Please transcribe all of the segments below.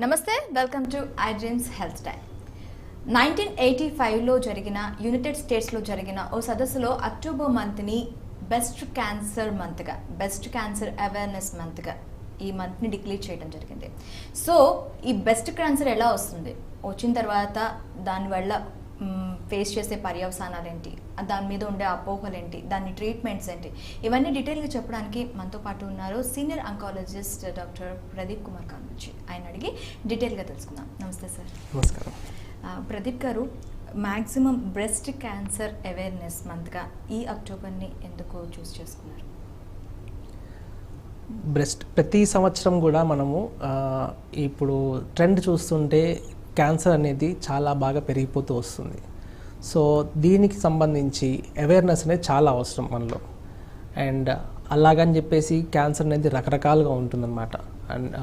నమస్తే, welcome to I dreams health time. 1985లో జరిగిన యునైటెడ్ స్టేట్స్లో జరిగిన ఓ సదస్సులో అక్టోబర్ మంత్ని బెస్ట్ క్యాన్సర్ మంత్గా, బెస్ట్ క్యాన్సర్ అవేర్నెస్ మంత్గా ఈ మంత్ని డిక్లేర్ చేయడం జరిగింది. సో ఈ బెస్ట్ క్యాన్సర్ ఎలా వస్తుంది, వచ్చిన తర్వాత దానివల్ల ఫేస్ చేసే పర్యవసానాలు ఏంటి, దాని మీద ఉండే అపోహలు ఏంటి, దాని ట్రీట్మెంట్స్ ఏంటి, ఇవన్నీ డీటెయిల్గా చెప్పడానికి మనతో పాటు ఉన్నారు senior oncologist doctor Pradeep Kumar కానుంచి. ఆయన అడిగి డీటెయిల్గా తెలుసుకుందాం. నమస్తే సార్. నమస్కారం. Pradeep garu, maximum breast cancer awareness మంత్గా ఈ అక్టోబర్ని ఎందుకు చూస్ చేసుకున్నారు? ప్రతి సంవత్సరం కూడా మనము ఇప్పుడు ట్రెండ్ చూస్తుంటే క్యాన్సర్ అనేది చాలా బాగా పెరిగిపోతూ వస్తుంది. సో దీనికి సంబంధించి అవేర్నెస్ అనేది చాలా అవసరం మనలో. అండ్ అలాగని చెప్పేసి క్యాన్సర్ అనేది రకరకాలుగా ఉంటుందన్నమాట. అండ్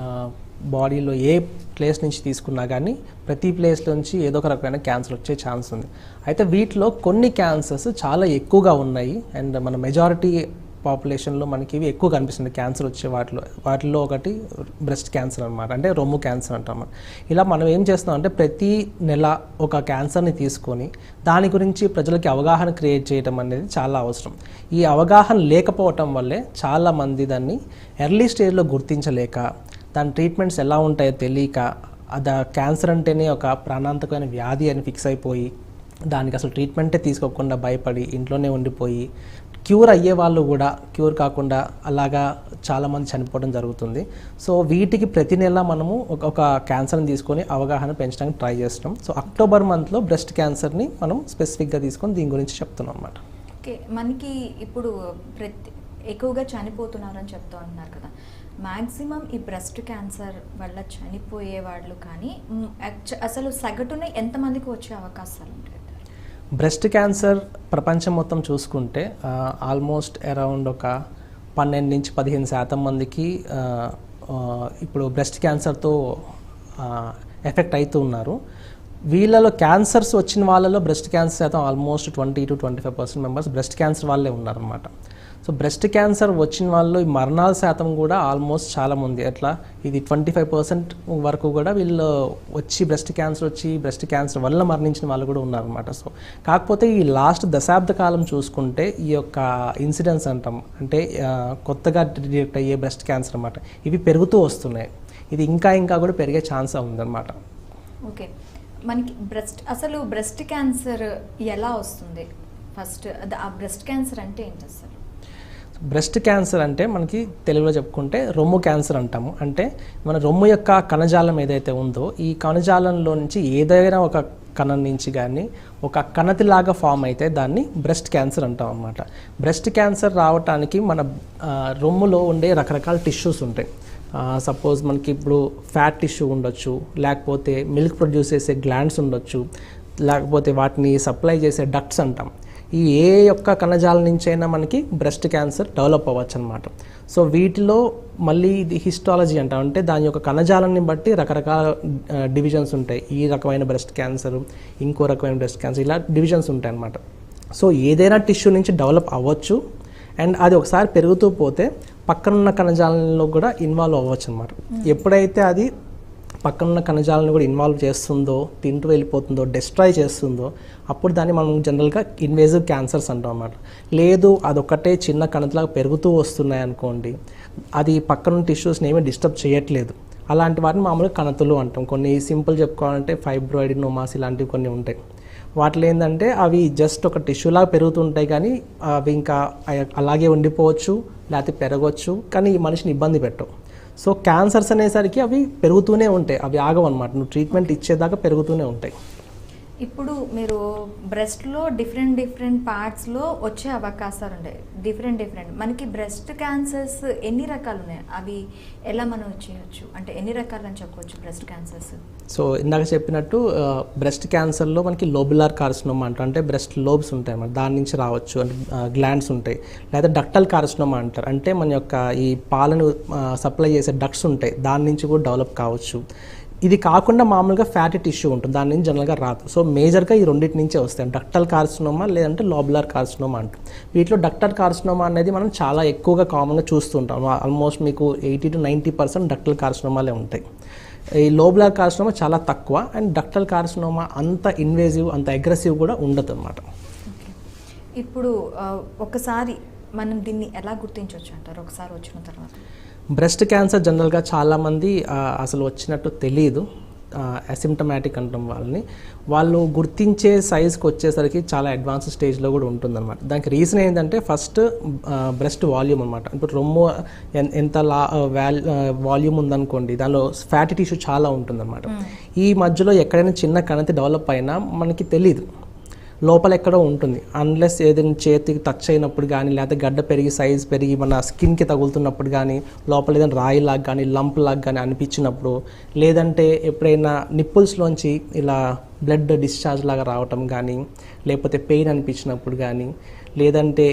బాడీలో ఏ ప్లేస్ నుంచి తీసుకున్నా కానీ ప్రతి ప్లేస్ నుంచి ఏదో ఒక రకమైన క్యాన్సర్ వచ్చే ఛాన్స్ ఉంది. అయితే వీటిలో కొన్ని క్యాన్సర్స్ చాలా ఎక్కువగా ఉన్నాయి. అండ్ మన మెజారిటీ పాపులేషన్లో మనకి ఇవి ఎక్కువ కనిపిస్తుంది క్యాన్సర్ వచ్చే వాటిలో ఒకటి బ్రెస్ట్ క్యాన్సర్ అనమాట, అంటే రొమ్ము క్యాన్సర్ అంటాం. ఇలా మనం ఏం చేస్తున్నాం అంటే ప్రతి నెల ఒక క్యాన్సర్ని తీసుకొని దాని గురించి ప్రజలకి అవగాహన క్రియేట్ చేయడం అనేది చాలా అవసరం. ఈ అవగాహన లేకపోవటం వల్లే చాలామంది దాన్ని ఎర్లీ స్టేజ్లో గుర్తించలేక, దాని ట్రీట్మెంట్స్ ఎలా ఉంటాయో తెలియక, అది క్యాన్సర్ అంటేనే ఒక ప్రాణాంతకమైన వ్యాధి అని ఫిక్స్ అయిపోయి దానికి అసలు ట్రీట్మెంటే తీసుకోకుండా భయపడి ఇంట్లోనే ఉండిపోయి క్యూర్ అయ్యే వాళ్ళు కూడా క్యూర్ కాకుండా అలాగా చాలామంది చనిపోవడం జరుగుతుంది. సో వీటికి ప్రతి నెల మనము ఒక క్యాన్సర్ని తీసుకొని అవగాహన పెంచడానికి ట్రై చేస్తున్నాం. సో అక్టోబర్ మంత్లో బ్రెస్ట్ క్యాన్సర్ని మనం స్పెసిఫిక్గా తీసుకొని దీని గురించి చెప్తున్నాం అన్నమాట. ఓకే, మనకి ఇప్పుడు ఎక్కువగా చనిపోతున్నారని చెప్తూ అంటున్నారు కదా, మ్యాక్సిమం ఈ బ్రెస్ట్ క్యాన్సర్ వల్ల చనిపోయే వాళ్ళు కానీ అసలు సగటున ఎంతమందికి వచ్చే అవకాశాలు ఉంటాయి? బ్రెస్ట్ క్యాన్సర్ ప్రపంచం మొత్తం చూసుకుంటే ఆల్మోస్ట్ అరౌండ్ ఒక 12 నుంచి 15% మందికి ఇప్పుడు బ్రెస్ట్ క్యాన్సర్తో ఎఫెక్ట్ అవుతూ ఉన్నారు. వీళ్ళలో క్యాన్సర్స్ వచ్చిన వాళ్ళలో బ్రెస్ట్ క్యాన్సర్ శాతం almost 20 to 25% members breast cancer వాళ్ళే ఉన్నారనమాట. సో బ్రెస్ట్ క్యాన్సర్ వచ్చిన వాళ్ళు ఈ మరణాల శాతం కూడా ఆల్మోస్ట్ చాలామంది అట్లా ఇది 25% వరకు కూడా వీళ్ళు బ్రెస్ట్ క్యాన్సర్ వల్ల మరణించిన వాళ్ళు కూడా ఉన్నారనమాట. సో కాకపోతే ఈ లాస్ట్ దశాబ్ద కాలం చూసుకుంటే ఈ యొక్క ఇన్సిడెన్స్ అంటాం, అంటే కొత్తగా డిటెక్ట్ అయ్యే బ్రెస్ట్ క్యాన్సర్ అన్నమాట, ఇవి పెరుగుతూ వస్తున్నాయి. ఇది ఇంకా కూడా పెరిగే ఛాన్స్ ఉందన్నమాట. ఓకే, మనకి అసలు బ్రెస్ట్ క్యాన్సర్ ఎలా వస్తుంది? ఫస్ట్ ఆ బ్రెస్ట్ క్యాన్సర్ అంటే ఏంటి అసలు? బ్రెస్ట్ క్యాన్సర్ అంటే మనకి తెలుగులో చెప్పుకుంటే రొమ్ము క్యాన్సర్ అంటాము. అంటే మన రొమ్ము యొక్క కణజాలం ఏదైతే ఉందో ఈ కణజాలంలో నుంచి ఏదైనా ఒక కణం నుంచి కానీ ఒక కణతిలాగా ఫామ్ అయితే దాన్ని బ్రెస్ట్ క్యాన్సర్ అంటాం అన్నమాట. బ్రెస్ట్ క్యాన్సర్ రావడానికి మన రొమ్ములో ఉండే రకరకాల టిష్యూస్ ఉంటాయి. సపోజ్ మనకి ఇప్పుడు ఫ్యాట్ టిష్యూ ఉండొచ్చు, లేకపోతే మిల్క్ ప్రొడ్యూస్ చేసే గ్లాండ్స్ ఉండొచ్చు, లేకపోతే వాటిని సప్లై చేసే డక్ట్స్ అంటాం. ఈ ఏ యొక్క కణజాలం నుంచి అయినా మనకి బ్రెస్ట్ క్యాన్సర్ డెవలప్ అవ్వచ్చు అనమాట. సో వీటిలో మళ్ళీ ఇది హిస్టాలజీ అంటాం, అంటే దాని యొక్క కణజాలాన్ని బట్టి రకరకాల డివిజన్స్ ఉంటాయి. ఈ రకమైన బ్రెస్ట్ క్యాన్సర్, ఇంకో రకమైన బ్రెస్ట్ క్యాన్సర్, ఇలా డివిజన్స్ ఉంటాయి అన్నమాట. సో ఏదైనా టిష్యూ నుంచి డెవలప్ అవ్వచ్చు, అండ్ అది ఒకసారి పెరుగుతూ పోతే పక్కనున్న కణజాలంలో కూడా ఇన్వాల్వ్ అవ్వచ్చు అనమాట. ఎప్పుడైతే అది పక్కనున్న కణజాలను కూడా ఇన్వాల్వ్ చేస్తుందో, తింటూ వెళ్ళిపోతుందో, డిస్ట్రాయ్ చేస్తుందో, అప్పుడు దాన్ని మనం జనరల్గా ఇన్వేజివ్ క్యాన్సర్స్ అంటాం అన్నమాట. లేదు అదొకటే చిన్న కణతలాగా పెరుగుతూ వస్తున్నాయి అనుకోండి, అది పక్కనున్న టిష్యూస్ని ఏమీ డిస్టర్బ్ చేయట్లేదు, అలాంటి వాటిని మామూలుగా కణతులు అంటాం. కొన్ని సింపుల్ చెప్పుకోవాలంటే ఫైబ్రాయిడినోమాస్ ఇలాంటివి కొన్ని ఉంటాయి. వాటిలో ఏంటంటే అవి జస్ట్ ఒక టిష్యూలాగా పెరుగుతుంటాయి, కానీ అవి ఇంకా అలాగే ఉండిపోవచ్చు, లేకపోతే పెరగవచ్చు, కానీ ఈ మనిషిని ఇబ్బంది పెట్టవు. సో క్యాన్సర్స్ అనేసరికి అవి పెరుగుతూనే ఉంటాయి, అవి ఆగవన్నమాట. నువ్వు ట్రీట్మెంట్ ఇచ్చేదాకా పెరుగుతూనే ఉంటాయి. ఇప్పుడు మీరు బ్రెస్ట్లో డిఫరెంట్ పార్ట్స్లో వచ్చే అవకాశాలు ఉంటాయి, డిఫరెంట్ మనకి బ్రెస్ట్ క్యాన్సర్స్ ఎన్ని రకాలు ఉన్నాయి, అవి ఎలా మనం చేయొచ్చు, అంటే ఎన్ని రకాలు అని చెప్పవచ్చు బ్రెస్ట్ క్యాన్సర్స్? సో ఇందాక చెప్పినట్టు బ్రెస్ట్ క్యాన్సర్లో మనకి లోబులార్ కార్సినోమా అంటారు, అంటే బ్రెస్ట్ లోబ్స్ ఉంటాయి అన్నమాట, దాని నుంచి రావచ్చు, అంటే గ్లాండ్స్ ఉంటాయి. లేదా డక్టల్ కార్సినోమా అంటారు, అంటే మన యొక్క ఈ పాలను సప్లై చేసే డక్ట్స్ ఉంటాయి, దాని నుంచి కూడా డెవలప్ కావచ్చు. ఇది కాకుండా మామూలుగా ఫ్యాటీ టిష్యూ ఉంటుంది, దాని నుంచి జనరల్గా రాదు. సో మేజర్గా ఈ రెండింటి నుంచే వస్తాయి, డక్టల్ కార్సినోమా లేదంటే లోబులార్ కార్సినోమా అంటాం. వీటిలో డక్టల్ కార్సినోమా అనేది మనం చాలా ఎక్కువగా కామన్గా చూస్తుంటాం. ఆల్మోస్ట్ మీకు 80 to 90% డక్టల్ కార్సినోమాలే ఉంటాయి. ఈ లోబులార్ కార్సినోమా చాలా తక్కువ, అండ్ డక్టల్ కార్సినోమా అంత ఇన్వేజివ్, అంత అగ్రెసివ్ కూడా ఉండదు అనమాట. ఇప్పుడు ఒకసారి మనం దీన్ని ఎలా గుర్తించవచ్చు అంటారు ఒకసారి వచ్చిన తర్వాత? బ్రెస్ట్ క్యాన్సర్ జనరల్గా చాలామంది అసలు వచ్చినట్టు తెలియదు, అసిమ్టమాటిక్ అంటాం వాళ్ళని. వాళ్ళు గుర్తించే సైజ్కి వచ్చేసరికి చాలా అడ్వాన్స్ స్టేజ్లో కూడా ఉంటుందన్నమాట. దానికి రీజన్ ఏంటంటే ఫస్ట్ బ్రెస్ట్ వాల్యూమ్ అనమాట. ఇప్పుడు రొమ్ము ఎంత వాల్యూమ్ ఉందనుకోండి, దానిలో ఫ్యాటీ టిష్యూ చాలా ఉంటుందన్నమాట. ఈ మధ్యలో ఎక్కడైనా చిన్న కణతి డెవలప్ అయినా మనకి తెలియదు, లోపల ఎక్కడో ఉంటుంది. అన్లెస్ ఏదైనా చేతికి టచ్ అయినప్పుడు కానీ, లేకపోతే గడ్డ పెరిగి సైజ్ పెరిగి మన స్కిన్కి తగులుతున్నప్పుడు కానీ, లోపల ఏదైనా రాయిలాగా కానీ లంప్ లాగా కానీ అనిపించినప్పుడు, లేదంటే ఎప్పుడైనా నిప్పుల్స్లోంచి ఇలా బ్లడ్ డిశ్చార్జ్ లాగా రావటం కానీ, లేకపోతే పెయిన్ అనిపించినప్పుడు కానీ, లేదంటే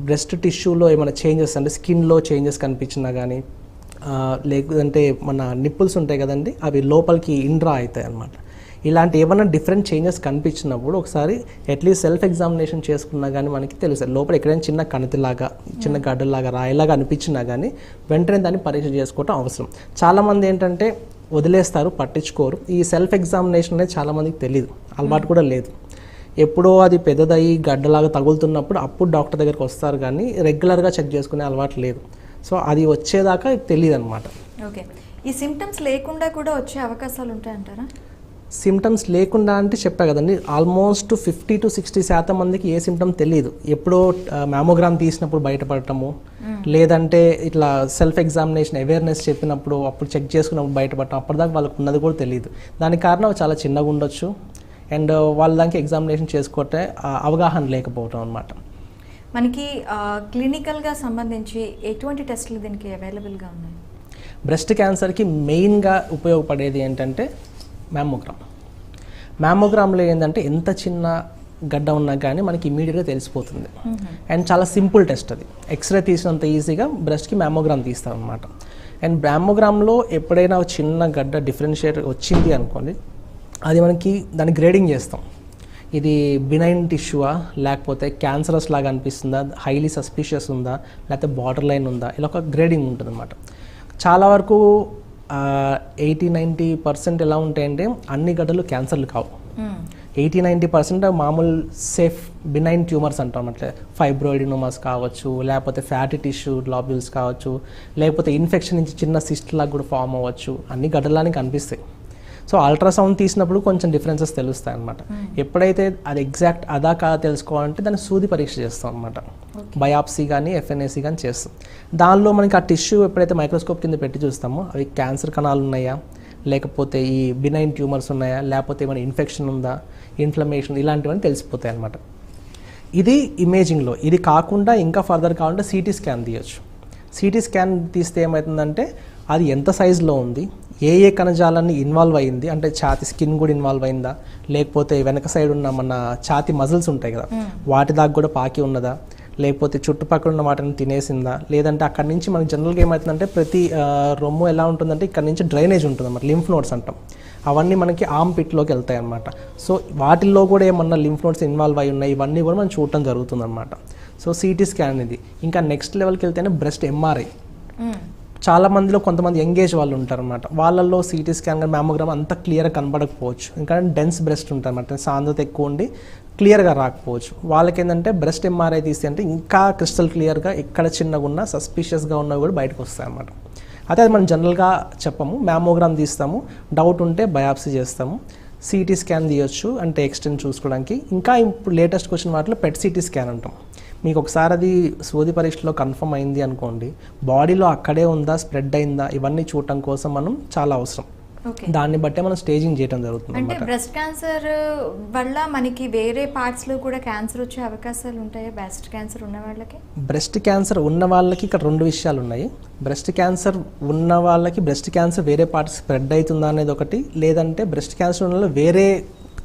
బ్రెస్ట్ టిష్యూలో ఏమైనా చేంజెస్ అంటే స్కిన్లో చేంజెస్ కనిపించినా కానీ, లేదంటే మన నిప్పుల్స్ ఉంటాయి కదండి, అవి లోపలికి ఇండ్రా అవుతాయి అన్నమాట. ఇలాంటి ఏమైనా డిఫరెంట్ చేంజెస్ కనిపించినప్పుడు ఒకసారి అట్లీస్ట్ సెల్ఫ్ ఎగ్జామినేషన్ చేసుకున్నా కానీ మనకి తెలుస్తుంది. లోపల ఎక్కడైనా చిన్న కణితిలాగా, చిన్న గడ్డలాగా, రాయిలాగా అనిపించినా కానీ వెంటనే దాన్ని పరీక్ష చేసుకోవటం అవసరం. చాలామంది ఏంటంటే వదిలేస్తారు, పట్టించుకోరు. ఈ సెల్ఫ్ ఎగ్జామినేషన్ అనేది చాలామందికి తెలియదు, అలవాటు కూడా లేదు. ఎప్పుడో అది పెద్దదయ్యి గడ్డలాగా తగులుతున్నప్పుడు అప్పుడు డాక్టర్ దగ్గరికి వస్తారు, కానీ రెగ్యులర్గా చెక్ చేసుకునే అలవాటు లేదు. సో అది వచ్చేదాకా తెలియదు అనమాట. ఓకే, ఈ సిమ్టమ్స్ లేకుండా కూడా వచ్చే అవకాశాలు ఉంటాయంటారా? సిమ్టమ్స్ లేకుండా అంటే చెప్పా కదండి, ఆల్మోస్ట్ 50 to 60% మందికి ఏ సిమ్టమ్ తెలియదు. ఎప్పుడో మ్యామోగ్రామ్ తీసినప్పుడు బయటపడటము, లేదంటే ఇట్లా సెల్ఫ్ ఎగ్జామినేషన్ అవేర్నెస్ చెప్పినప్పుడు అప్పుడు చెక్ చేసుకున్నప్పుడు బయటపడటం, అప్పటిదాకా వాళ్ళకు ఉన్నది కూడా తెలియదు. దానికి కారణం చాలా చిన్నగా ఉండొచ్చు, అండ్ వాళ్ళ దానికి ఎగ్జామినేషన్ చేసుకోవటే అవగాహన లేకపోవటం అనమాట. మనకి క్లినికల్గా సంబంధించి ఎటువంటి టెస్టులు దీనికి అవైలబుల్గా ఉన్నాయి? బ్రెస్ట్ క్యాన్సర్కి మెయిన్గా ఉపయోగపడేది ఏంటంటే మ్యామోగ్రామ్లో ఏంటంటే ఎంత చిన్న గడ్డ ఉన్నా కానీ మనకి ఇమీడియట్గా తెలిసిపోతుంది. అండ్ చాలా సింపుల్ టెస్ట్ అది, ఎక్స్రే తీసినంత ఈజీగా బ్రెస్ట్కి మ్యామోగ్రామ్ తీస్తాం అనమాట. అండ్ మ్యామోగ్రామ్లో ఎప్పుడైనా చిన్న గడ్డ డిఫరెన్షియేట్ వచ్చింది అనుకోండి, అది మనకి దాన్ని గ్రేడింగ్ చేస్తాం. ఇది బినైన్ టిష్యూవా, లేకపోతే క్యాన్సరస్ లాగా అనిపిస్తుందా, హైలీ సస్పిషియస్ ఉందా, లేకపోతే బార్డర్ లైన్ ఉందా, ఇలా ఒక గ్రేడింగ్ ఉంటుంది అనమాట. చాలా వరకు 80-90% ఎలా ఉంటాయంటే అన్ని గడ్డలు క్యాన్సర్లు కావు. 80-90% మామూలు సేఫ్ బినైన్ ట్యూమర్స్ అంటాం. అట్లా ఫైబ్రాయిడినోమాస్ కావచ్చు, లేకపోతే ఫ్యాటీ టిష్యూ గ్లోబ్యూల్స్ కావచ్చు, లేకపోతే ఇన్ఫెక్షన్ నుంచి చిన్న సిస్ట్ లాగా కూడా ఫామ్ అవ్వచ్చు. అన్ని గడ్డలానికి కనిపిస్తాయి. సో అల్ట్రాసౌండ్ తీసినప్పుడు కొంచెం డిఫరెన్సెస్ తెలుస్తాయి అనమాట. ఎప్పుడైతే అది ఎగ్జాక్ట్ అదా కాదా తెలుసుకోవాలంటే దాన్ని సూది పరీక్ష చేస్తాం అనమాట. బయాప్సీ కానీ ఎఫ్ఎన్ఏసీ కానీ చేస్తాం. దానిలో మనకి ఆ టిష్యూ ఎప్పుడైతే మైక్రోస్కోప్ కింద పెట్టి చూస్తామో అవి క్యాన్సర్ కణాలు ఉన్నాయా, లేకపోతే ఈ బినైన్ ట్యూమర్స్ ఉన్నాయా, లేకపోతే ఏమైనా ఇన్ఫెక్షన్ ఉందా, ఇన్ఫ్లమేషన్, ఇలాంటివన్నీ తెలిసిపోతాయి అనమాట. ఇది ఇమేజింగ్లో. ఇది కాకుండా ఇంకా ఫర్దర్ కావాలంటే సిటీ స్కాన్ తీయచ్చు. సిటీ స్కాన్ తీస్తే ఏమవుతుందంటే అది ఎంత సైజులో ఉంది, ఏ కణజాలాన్ని ఇన్వాల్వ్ అయ్యింది, అంటే ఛాతి స్కిన్ కూడా ఇన్వాల్వ్ అయిందా, లేకపోతే వెనక సైడ్ ఉన్న మన ఛాతి మజిల్స్ ఉంటాయి కదా వాటి దాకా కూడా పాకి ఉన్నదా, లేకపోతే చుట్టుపక్కల ఉన్న వాటిని తినేసిందా, లేదంటే అక్కడి నుంచి మనకి జనరల్గా ఏమవుతుందంటే ప్రతి రొమ్ము ఎలా ఉంటుందంటే ఇక్కడ నుంచి డ్రైనేజ్ ఉంటుంది అన్నమాట, లింఫ్ నోడ్స్ అంటాం. అవన్నీ మనకి ఆర్మ్ పిట్లోకి వెళ్తాయి అన్నమాట. సో వాటిల్లో కూడా ఏమన్నా లింఫ్ నోడ్స్ ఇన్వాల్వ్ అయి ఉన్నాయి, ఇవన్నీ కూడా మనం చూడటం జరుగుతుంది అనమాట. సో సిటీ స్కాన్ ఇది. ఇంకా నెక్స్ట్ లెవెల్కి వెళ్తేనే బ్రెస్ట్ ఎంఆర్ఐ. చాలా మందిలో కొంతమంది యంగేజ్ వాళ్ళు ఉంటారన్నమాట, వాళ్ళల్లో సిటీ స్కాన్ కానీ మ్యామోగ్రామ్ అంత క్లియర్గా కనబడకపోవచ్చు, ఇంకా డెన్స్ బ్రెస్ట్ ఉంటారన్నమాట, సాంద్రత ఎక్కువ ఉండి క్లియర్గా రాకపోవచ్చు. వాళ్ళకి ఏంటంటే బ్రెస్ట్ ఎంఆర్ఐ తీస్తే అంటే ఇంకా క్రిస్టల్ క్లియర్గా ఎక్కడ చిన్నగా ఉన్నా సస్పిషియస్గా ఉన్నవి కూడా బయటకు వస్తాయి అన్నమాట. అయితే అది మనం జనరల్గా చెప్పము, మ్యామోగ్రామ్ తీస్తాము, డౌట్ ఉంటే బయాప్సీ చేస్తాము, సిటీ స్కాన్ తీయొచ్చు అంటే ఎక్స్టెండ్ చూసుకోవడానికి. ఇంకా ఇప్పుడు లేటెస్ట్కి వచ్చిన వాటిలో పెట్ సిటీ స్కాన్ అంటాం. మీకు ఒకసారి అది సోది పరీక్షలో కన్ఫర్మ్ అయింది అనుకోండి, బాడీలో అక్కడే ఉందా, స్ప్రెడ్ అయిందా, ఇవన్నీ చూడటం కోసం మనం చాలా అవసరం. దాన్ని బట్టే మనం స్టేజింగ్ చేయడం జరుగుతుంది. అంటే బ్రెస్ట్ క్యాన్సర్ వల్ల మనకి వేరే పార్ట్స్ లో కూడా క్యాన్సర్ వచ్చే అవకాశాలు ఉంటాయా బ్రెస్ట్ క్యాన్సర్ ఉన్న వాళ్ళకి? బ్రెస్ట్ క్యాన్సర్ ఉన్న వాళ్ళకి ఇక్కడ రెండు విషయాలు ఉన్నాయి. బ్రెస్ట్ క్యాన్సర్ ఉన్న వాళ్ళకి బ్రెస్ట్ క్యాన్సర్ వేరే పార్ట్స్ స్ప్రెడ్ అవుతుందా అనేది ఒకటి, లేదంటే బ్రెస్ట్ క్యాన్సర్ ఉన్న వేరే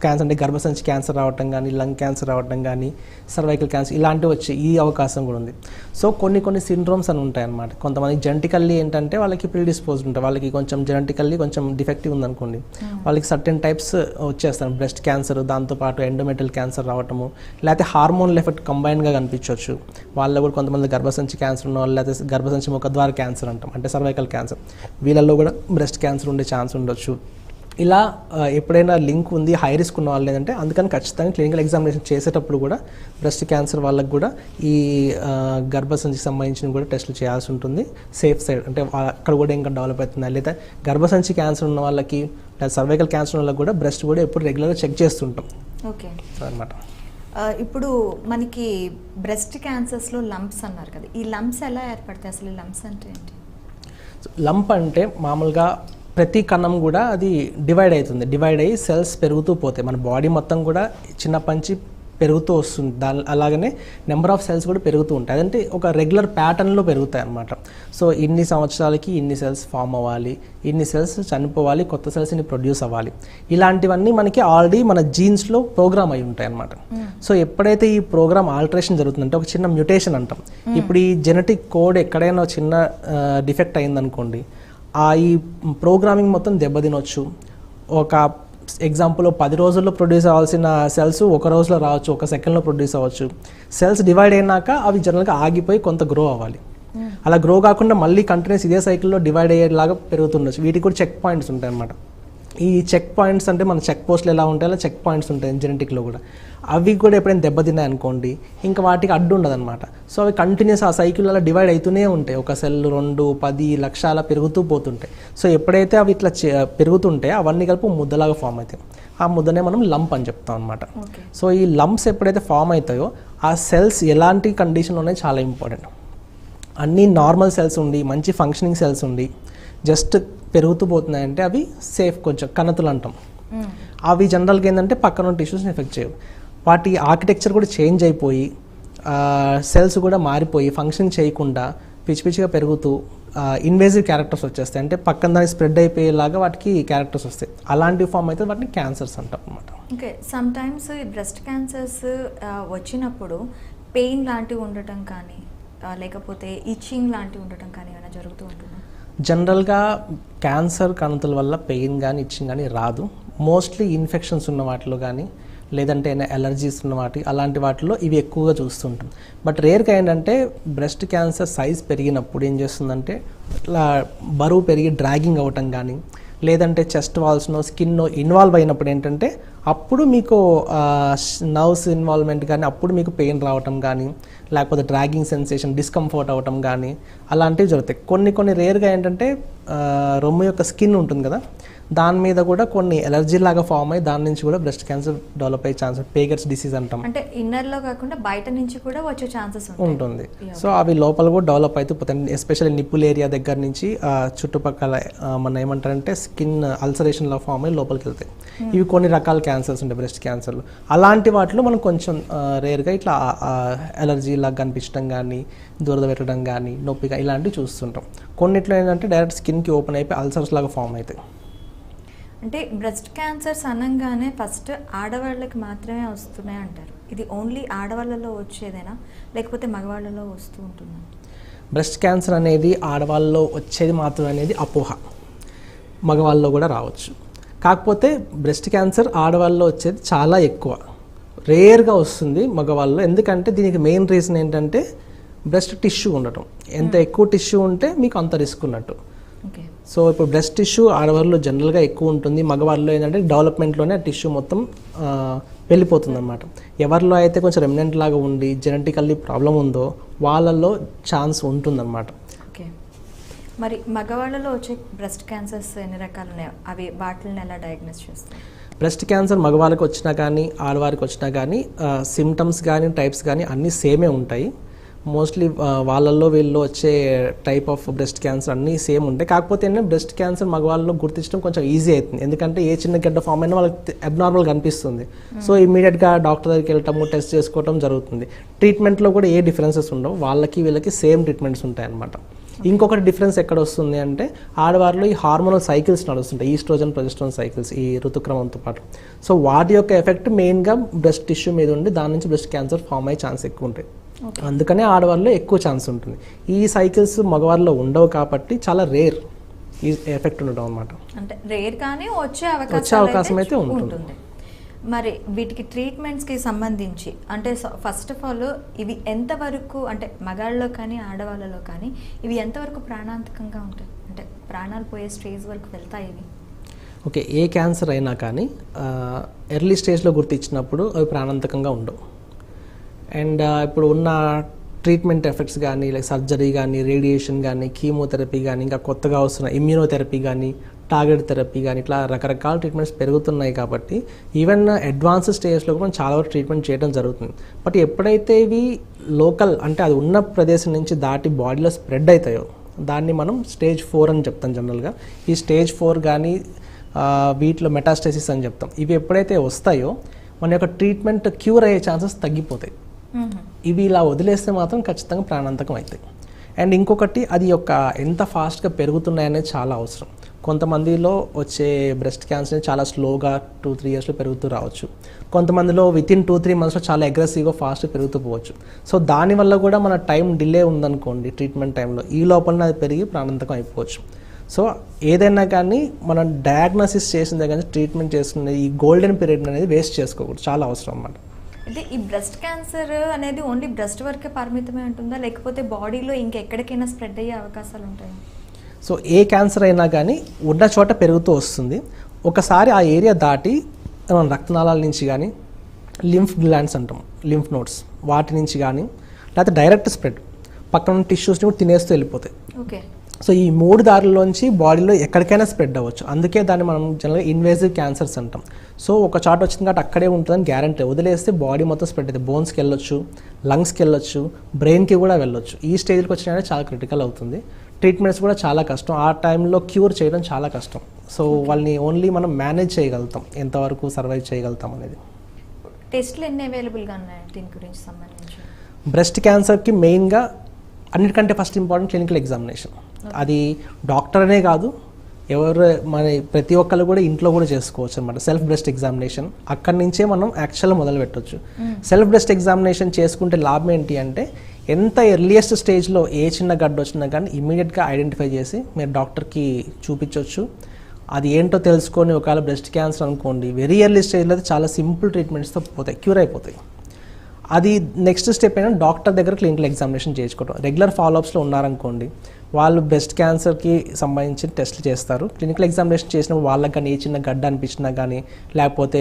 క్యాన్సర్ అంటే గర్భసంచి క్యాన్సర్ రావటం కానీ, లంగ్ క్యాన్సర్ రావటం కానీ, సర్వైకల్ క్యాన్సర్ ఇలాంటివి వచ్చే ఈ అవకాశం కూడా ఉంది. సో కొన్ని సిండ్రోమ్స్ అని ఉంటాయి అన్నమాట. కొంతమంది జెనెటికల్లీ ఏంటంటే వాళ్ళకి ప్రీడిస్పోజ్డ్ ఉంటాయి, వాళ్ళకి కొంచెం జెనెటికల్లీ కొంచెం డిఫెక్టివ్ ఉందనుకోండి, వాళ్ళకి సర్టెన్ టైప్స్ వచ్చేస్తాయి. బ్రెస్ట్ క్యాన్సర్, దాంతోపాటు ఎండోమెట్రియల్ క్యాన్సర్ రావటము, లేకపోతే హార్మోనల్ ఎఫెక్ట్ కంబైన్గా కనిపించవచ్చు. వాళ్ళలో కూడా కొంతమంది గర్భసంచి క్యాన్సర్ ఉన్న వాళ్ళు, లేకపోతే గర్భసంచి ముఖద్వార క్యాన్సర్ అంటాం అంటే సర్వైకల్ క్యాన్సర్, వీళ్ళల్లో కూడా బ్రెస్ట్ క్యాన్సర్ ఉండే ఛాన్స్ ఉండొచ్చు. ఇలా ఎప్పుడైనా లింక్ ఉంది, హై రిస్క్ ఉన్న వాళ్ళు లేదంటే అందుకని ఖచ్చితంగా క్లినికల్ ఎగ్జామినేషన్ చేసేటప్పుడు కూడా బ్రెస్ట్ క్యాన్సర్ వాళ్ళకి కూడా ఈ గర్భసంచికి సంబంధించిన కూడా టెస్టులు చేయాల్సి ఉంటుంది. సేఫ్ సైడ్ అంటే అక్కడ కూడా ఇంకా డెవలప్ అవుతుంది. లేదా గర్భసంచి క్యాన్సర్ ఉన్న వాళ్ళకి, లేదా సర్వైకల్ క్యాన్సర్ ఉన్న వాళ్ళకి కూడా బ్రెస్ట్ కూడా ఎప్పుడు రెగ్యులర్గా చెక్ చేస్తుంటాం. ఓకే అనమాట. ఇప్పుడు మనకి బ్రెస్ట్ క్యాన్సర్స్లో లంప్స్ అన్నారు కదా, ఈ లంప్స్ ఎలా ఏర్పడతాయి, అసలు లంప్స్ అంటే ఏంటి? లంప్ అంటే మామూలుగా ప్రతి కణం కూడా అది డివైడ్ అవుతుంది, డివైడ్ అయ్యి సెల్స్ పెరుగుతూ పోతాయి. మన బాడీ మొత్తం కూడా చిన్నప్పటి నుంచి పెరుగుతూ వస్తుంది, అలాగనే నెంబర్ ఆఫ్ సెల్స్ కూడా పెరుగుతూ ఉంటాయి. అదంటే ఒక రెగ్యులర్ ప్యాటర్న్లో పెరుగుతాయి అన్నమాట. సో ఇన్ని సంవత్సరాలకి ఇన్ని సెల్స్ ఫామ్ అవ్వాలి, ఇన్ని సెల్స్ చనిపోవాలి, కొత్త సెల్స్ని ప్రొడ్యూస్ అవ్వాలి, ఇలాంటివన్నీ మనకి ఆల్రెడీ మన జీన్స్లో ప్రోగ్రామ్ అయి ఉంటాయి అన్నమాట. సో ఎప్పుడైతే ఈ ప్రోగ్రామ్ ఆల్టరేషన్ జరుగుతుందంటే ఒక చిన్న మ్యూటేషన్ అంటాం. ఇప్పుడు ఈ జెనెటిక్ కోడ్ ఎక్కడైనా చిన్న డిఫెక్ట్ అయిందనుకోండి, ఈ ప్రోగ్రామింగ్ మొత్తం దెబ్బతినొచ్చు. ఒక ఎగ్జాంపుల్ 10 రోజుల్లో ప్రొడ్యూస్ అవ్వాల్సిన సెల్స్ ఒక రోజులో రావచ్చు, ఒక సెకండ్లో ప్రొడ్యూస్ అవ్వచ్చు. సెల్స్ డివైడ్ అయినాక అవి జనరల్గా ఆగిపోయి కొంత గ్రో అవ్వాలి. అలా గ్రో కాకుండా మళ్ళీ కంటిన్యూస్ ఇదే సైకిల్లో డివైడ్ అయ్యేలాగా పెరుగుతుండొచ్చు. వీటికి కూడా చెక్ పాయింట్స్ ఉంటాయి అన్నమాట. ఈ చెక్ పాయింట్స్ అంటే మన చెక్ పోస్ట్లు ఎలా ఉంటాయో అలా చెక్ పాయింట్స్ ఉంటాయి జెనెటిక్లో కూడా. అవి కూడా ఎప్పుడైనా దెబ్బతిన్నాయి అనుకోండి, ఇంకా వాటికి అడ్డు ఉండదు అనమాట. సో అవి కంటిన్యూస్ ఆ సైకిల్ అలా డివైడ్ అవుతూనే ఉంటాయి. ఒక సెల్ 2, 10, 1,00,000 అలా పెరుగుతూ పోతుంటాయి. సో ఎప్పుడైతే అవి ఇట్లా పెరుగుతుంటాయో అవన్నీ కలిపి ముద్దలాగా ఫామ్ అవుతాయి. ఆ ముద్దనే మనం లంప్ అని చెప్తాం అనమాట. సో ఈ లంప్స్ ఎప్పుడైతే ఫామ్ అవుతాయో ఆ సెల్స్ ఎలాంటి కండిషన్లో ఉన్నాయి చాలా ఇంపార్టెంట్. అన్నీ నార్మల్ సెల్స్ ఉండి, మంచి ఫంక్షనింగ్ సెల్స్ ఉండి జస్ట్ పెరుగుతూ పోతున్నాయంటే అవి సేఫ్, కొంచెం కణతులు అంటాం. అవి జనరల్గా ఏంటంటే పక్కన టిష్యూస్ని ఎఫెక్ట్ చేయవు. వాటి ఆర్కిటెక్చర్ కూడా చేంజ్ అయిపోయి సెల్స్ కూడా మారిపోయి ఫంక్షన్ చేయకుండా పిచ్చిగా పెరుగుతూ ఇన్వేజివ్ క్యారెక్టర్స్ వచ్చేస్తాయి. అంటే పక్కన దానికి స్ప్రెడ్ అయిపోయేలాగా వాటికి క్యారెక్టర్స్ వస్తాయి. అలాంటి ఫామ్ అయితే వాటిని క్యాన్సర్స్ అంటాం అనమాట. ఓకే, సమ్ టైమ్స్ ఈ బ్రెస్ట్ క్యాన్సర్స్ వచ్చినప్పుడు పెయిన్ లాంటివి ఉండటం కానీ, లేకపోతే ఇచ్చింగ్ లాంటివి ఉండటం కానీ ఏమైనా జరుగుతూ ఉంటుందా? జనరల్గా క్యాన్సర్ కణతుల వల్ల పెయిన్ కానీ ఇచ్చింగ్ కానీ రాదు. మోస్ట్లీ ఇన్ఫెక్షన్స్ ఉన్న వాటిలో కానీ, లేదంటే ఎలర్జీస్ ఉన్న అలాంటి వాటిలో ఇవి ఎక్కువగా చూస్తుంటాం. బట్ రేర్గా ఏంటంటే బ్రెస్ట్ క్యాన్సర్ సైజ్ పెరిగినప్పుడు ఏం చేస్తుందంటే ఇట్లా బరువు పెరిగి డ్రాగింగ్ అవ్వటం కానీ, లేదంటే చెస్ట్ వాల్స్నో స్కిన్నో ఇన్వాల్వ్ అయినప్పుడు ఏంటంటే అప్పుడు మీకు నర్వ్స్ ఇన్వాల్వ్మెంట్ కానీ, అప్పుడు మీకు పెయిన్ రావటం కానీ, లేకపోతే డ్రాగింగ్ సెన్సేషన్, డిస్కంఫర్ట్ అవ్వటం కానీ అలాంటివి జరుగుతాయి. కొన్ని రేర్గా ఏంటంటే రొమ్ము యొక్క స్కిన్ ఉంటుంది కదా, దాని మీద కూడా కొన్ని ఎలర్జీ లాగా ఫామ్ అయ్యి దాని నుంచి కూడా బ్రెస్ట్ క్యాన్సర్ డెవలప్ అయ్యే ఛాన్స్, పేగర్స్ డిసీజ్ అంటాం. అంటే ఇన్నర్లో కాకుండా బయట నుంచి కూడా వచ్చే ఛాన్సెస్ ఉంటుంది. సో అవి లోపల కూడా డెవలప్ అవుతూ పోతాయి. ఎస్పెషల్లీ నిప్పుల్ ఏరియా దగ్గర నుంచి చుట్టుపక్కల మన ఏమంటారంటే స్కిన్ అల్సరేషన్ లా ఫామ్ అయ్యి లోపలికి వెళ్తాయి. ఇవి కొన్ని రకాల క్యాన్సర్స్ ఉంటాయి బ్రెస్ట్ క్యాన్సర్లు. అలాంటి వాటిలో మనం కొంచెం రేర్గా ఇట్లా ఎలర్జీ లాగా కనిపించడం కానీ, దురద పెట్టడం కానీ, నొప్పిగా ఇలాంటివి చూస్తుంటాం. కొన్నిట్లో ఏంటంటే డైరెక్ట్ స్కిన్కి ఓపెన్ అయిపోయి అల్సర్స్ లాగా ఫామ్ అవుతాయి. అంటే బ్రెస్ట్ క్యాన్సర్స్ అనగానే ఫస్ట్ ఆడవాళ్ళకి మాత్రమే వస్తున్నాయి అంటారు. ఇది ఓన్లీ ఆడవాళ్ళలో వచ్చేదేనా, లేకపోతే మగవాళ్ళలో వస్తూ ఉంటుందా? బ్రెస్ట్ క్యాన్సర్ అనేది ఆడవాళ్ళలో వచ్చేది మాత్రమే అనేది అపోహ. మగవాళ్ళలో కూడా రావచ్చు. కాకపోతే బ్రెస్ట్ క్యాన్సర్ ఆడవాళ్ళలో వచ్చేది చాలా ఎక్కువ, రేర్గా వస్తుంది మగవాళ్ళలో. ఎందుకంటే దీనికి మెయిన్ రీజన్ ఏంటంటే బ్రెస్ట్ టిష్యూ ఉండటం. ఎంత ఎక్కువ టిష్యూ ఉంటే మీకు అంత రిస్క్ ఉన్నట్టు. సో ఇప్పుడు బ్రెస్ట్ టిష్యూ ఆడవాళ్ళలో జనరల్గా ఎక్కువ ఉంటుంది. మగవాళ్ళలో ఏంటంటే డెవలప్మెంట్లోనే ఆ టిష్యూ మొత్తం వెళ్ళిపోతుంది అనమాట. ఎవరిలో అయితే కొంచెం రెమినెంట్ లాగా ఉండి జెనెటికల్లీ ప్రాబ్లం ఉందో వాళ్ళల్లో ఛాన్స్ ఉంటుందన్నమాట. ఓకే, మరి మగవాళ్ళలో వచ్చే బ్రెస్ట్ క్యాన్సర్స్ ఎన్ని రకాలు ఉన్నాయి, అవి వాటిని ఎలా డయాగ్నోస్ చేస్తారు? బ్రెస్ట్ క్యాన్సర్ మగవాళ్ళకి వచ్చినా కానీ ఆడవారికి వచ్చినా కానీ సిమ్టమ్స్ కానీ టైప్స్ కానీ అన్నీ సేమే ఉంటాయి. మోస్ట్లీ వాళ్ళల్లో వీళ్ళు వచ్చే టైప్ ఆఫ్ బ్రెస్ట్ క్యాన్సర్ అన్నీ సేమ్ ఉంటాయి. కాకపోతే ఏంటంటే బ్రెస్ట్ క్యాన్సర్ మగవాళ్ళలో గుర్తించడం కొంచెం ఈజీ అవుతుంది. ఎందుకంటే ఏ చిన్న గడ్డ ఫామ్ అయినా వాళ్ళకి అబ్నార్మల్గా అనిపిస్తుంది. సో ఇమీడియట్గా డాక్టర్ దగ్గరికి వెళ్ళటము, టెస్ట్ చేసుకోవడం జరుగుతుంది. ట్రీట్మెంట్లో కూడా ఏ డిఫరెన్సెస్ ఉండవు. వాళ్ళకి వీళ్ళకి సేమ్ ట్రీట్మెంట్స్ ఉంటాయి అన్నమాట. ఇంకొకటి డిఫరెన్స్ ఎక్కడ వస్తుంది అంటే ఆడవారిలో ఈ హార్మోనల్ సైకిల్స్ నడుస్తుంటాయి, ఈస్ట్రోజన్ ప్రొజెస్ట్రాన్ సైకిల్స్ ఈ ఋతుక్రమంతో పాటు. సో వాటి యొక్క ఎఫెక్ట్ మెయిన్గా బ్రెస్ట్ టిష్యూ మీద ఉండి దాని నుంచి బ్రెస్ట్ క్యాన్సర్ ఫామ్ అయ్యే ఛాన్స్ ఎక్కువ ఉంటాయి. అందుకనే ఆడవారిలో ఎక్కువ ఛాన్స్ ఉంటుంది. ఈ సైకిల్స్ మగవారిలో ఉండవు కాబట్టి చాలా రేర్ ఈ ఎఫెక్ట్ ఉండడం అనమాట. అంటే రేర్ కానీ వచ్చే అవకాశం అయితే ఉంటుంది. మరి వీటికి ట్రీట్మెంట్స్కి సంబంధించి అంటే ఫస్ట్ ఆఫ్ ఆల్ ఇవి ఎంతవరకు అంటే మగాళ్ళలో కానీ ఆడవాళ్ళలో కానీ ఇవి ఎంతవరకు ప్రాణాంతకంగా ఉంటాయి, అంటే ప్రాణాలు పోయే స్టేజ్ వరకు వెళ్తాయి ఇవి? ఓకే, ఏ క్యాన్సర్ అయినా కానీ ఎర్లీ స్టేజ్లో గుర్తించినప్పుడు అవి ప్రాణాంతకంగా ఉండవు. అండ్ ఇప్పుడు ఉన్న ట్రీట్మెంట్ ఎఫెక్ట్స్ కానీ లైక్ సర్జరీ కానీ రేడియేషన్ కానీ కీమోథెరపీ కానీ ఇంకా కొత్తగా వస్తున్న ఇమ్యూనోథెరపీ కానీ టార్గెట్ థెరపీ కానీ ఇట్లా రకరకాల ట్రీట్మెంట్స్ పెరుగుతున్నాయి కాబట్టి ఈవెన్ అడ్వాన్స్ స్టేజ్లో కూడా మనం చాలా వరకు ట్రీట్మెంట్ చేయడం జరుగుతుంది. బట్ ఎప్పుడైతే ఇవి లోకల్ అంటే అది ఉన్న ప్రదేశం నుంచి దాటి బాడీలో స్ప్రెడ్ అవుతాయో దాన్ని మనం స్టేజ్ 4 అని చెప్తాం జనరల్గా. ఈ స్టేజ్ 4 కానీ వీటిలో మెటాస్టేసిస్ అని చెప్తాం. ఇవి ఎప్పుడైతే వస్తాయో మన యొక్క ట్రీట్మెంట్ క్యూర్ అయ్యే ఛాన్సెస్ తగ్గిపోతాయి. ఇవి ఇలా వదిలేస్తే మాత్రం ఖచ్చితంగా ప్రాణాంతకం అవుతాయి. అండ్ ఇంకొకటి అది యొక్క ఎంత ఫాస్ట్గా పెరుగుతున్నాయనేది చాలా అవసరం. కొంతమందిలో వచ్చే బ్రెస్ట్ క్యాన్సర్ చాలా స్లోగా 2-3 ఇయర్స్లో పెరుగుతూ రావచ్చు. కొంతమందిలో వితిన్ 2-3 మంత్స్లో చాలా అగ్రెసివ్గా ఫాస్ట్గా పెరుగుతూ పోవచ్చు. సో దానివల్ల కూడా మన టైం డిలే ఉందనుకోండి ట్రీట్మెంట్ టైంలో ఈ లోపలనే అది పెరిగి ప్రాణాంతకం అయిపోవచ్చు. సో ఏదైనా కానీ మనం డయాగ్నోసిస్ చేసిన దగ్గర ట్రీట్మెంట్ చేసుకునే ఈ గోల్డెన్ పీరియడ్ అనేది వేస్ట్ చేసుకోకూడదు, చాలా అవసరం అన్నమాట. అంటే ఈ బ్రెస్ట్ క్యాన్సర్ అనేది ఓన్లీ బ్రెస్ట్ వరకే పరిమితమే ఉంటుందా, లేకపోతే బాడీలో ఇంకెక్కడికైనా స్ప్రెడ్ అయ్యే అవకాశాలు ఉంటాయా? సో ఏ క్యాన్సర్ అయినా కానీ ఉన్న చోట పెరుగుతూ వస్తుంది. ఒకసారి ఆ ఏరియా దాటి మనం రక్తనాళాల నుంచి కానీ లింఫ్ గ్లాండ్స్ అంటాం, లింఫ్ నోడ్స్ వాటి నుంచి కానీ లేకపోతే డైరెక్ట్ స్ప్రెడ్ పక్కన ఉన్న టిష్యూస్ని కూడా తినేస్తూ వెళ్ళిపోతాయి. ఓకే. సో ఈ 3 దారుల్లోంచి బాడీలో ఎక్కడికైనా స్ప్రెడ్ అవ్వచ్చు. అందుకే దాన్ని మనం జనరల్గా ఇన్వేజివ్ క్యాన్సర్స్ అంటాం. సో ఒక చాట్ వచ్చింది కాబట్టి అక్కడే ఉంటుందని గ్యారంటీ, వదిలేస్తే బాడీ మొత్తం స్ప్రెడ్ అవుతుంది. బోన్స్కి వెళ్ళొచ్చు, లంగ్స్కి వెళ్ళొచ్చు, బ్రెయిన్కి కూడా వెళ్ళొచ్చు. ఈ స్టేజ్కి వచ్చినా చాలా క్రిటికల్ అవుతుంది. ట్రీట్మెంట్స్ కూడా చాలా కష్టం, ఆ టైంలో క్యూర్ చేయడం చాలా కష్టం. సో వాళ్ళని ఓన్లీ మనం మేనేజ్ చేయగలుగుతాం, ఎంతవరకు సర్వైవ్ చేయగలుగుతాం అనేది. టెస్ట్లు ఎన్ని అవైలబుల్గా ఉన్నాయి దీని గురించి సంబంధించి? బ్రెస్ట్ క్యాన్సర్కి మెయిన్గా అన్నిటికంటే ఫస్ట్ ఇంపార్టెంట్ క్లినికల్ ఎగ్జామినేషన్. అది డాక్టర్ అనే కాదు, ఎవరు మన ప్రతి ఒక్కరు కూడా ఇంట్లో కూడా చేసుకోవచ్చు అనమాట. సెల్ఫ్ బ్రెస్ట్ ఎగ్జామినేషన్ అక్కడి నుంచే మనం యాక్చువల్గా మొదలు పెట్టవచ్చు. సెల్ఫ్ బ్రెస్ట్ ఎగ్జామినేషన్ చేసుకుంటే లాభం ఏంటి అంటే ఎంత ఎర్లియస్ట్ స్టేజ్లో ఏ చిన్న గడ్డ వచ్చినా కానీ ఇమీడియట్గా ఐడెంటిఫై చేసి మీరు డాక్టర్కి చూపించవచ్చు. అది ఏంటో తెలుసుకొని ఒకవేళ బ్రెస్ట్ క్యాన్సర్ అనుకోండి వెరీ ఎర్లీ స్టేజ్లో అయితే చాలా సింపుల్ ట్రీట్మెంట్స్తో పోతాయి, క్యూర్ అయిపోతాయి. అది నెక్స్ట్ స్టెప్ అయినా డాక్టర్ దగ్గర క్లినికల్ ఎగ్జామినేషన్ చేయించుకోవడం. రెగ్యులర్ ఫాలోఅప్స్లో ఉన్నారనుకోండి వాళ్ళు బ్రెస్ట్ క్యాన్సర్కి సంబంధించిన టెస్ట్లు చేస్తారు. క్లినికల్ ఎగ్జామినేషన్ చేసినప్పుడు వాళ్ళకి కానీ ఏ చిన్న గడ్డ అనిపించినా కానీ లేకపోతే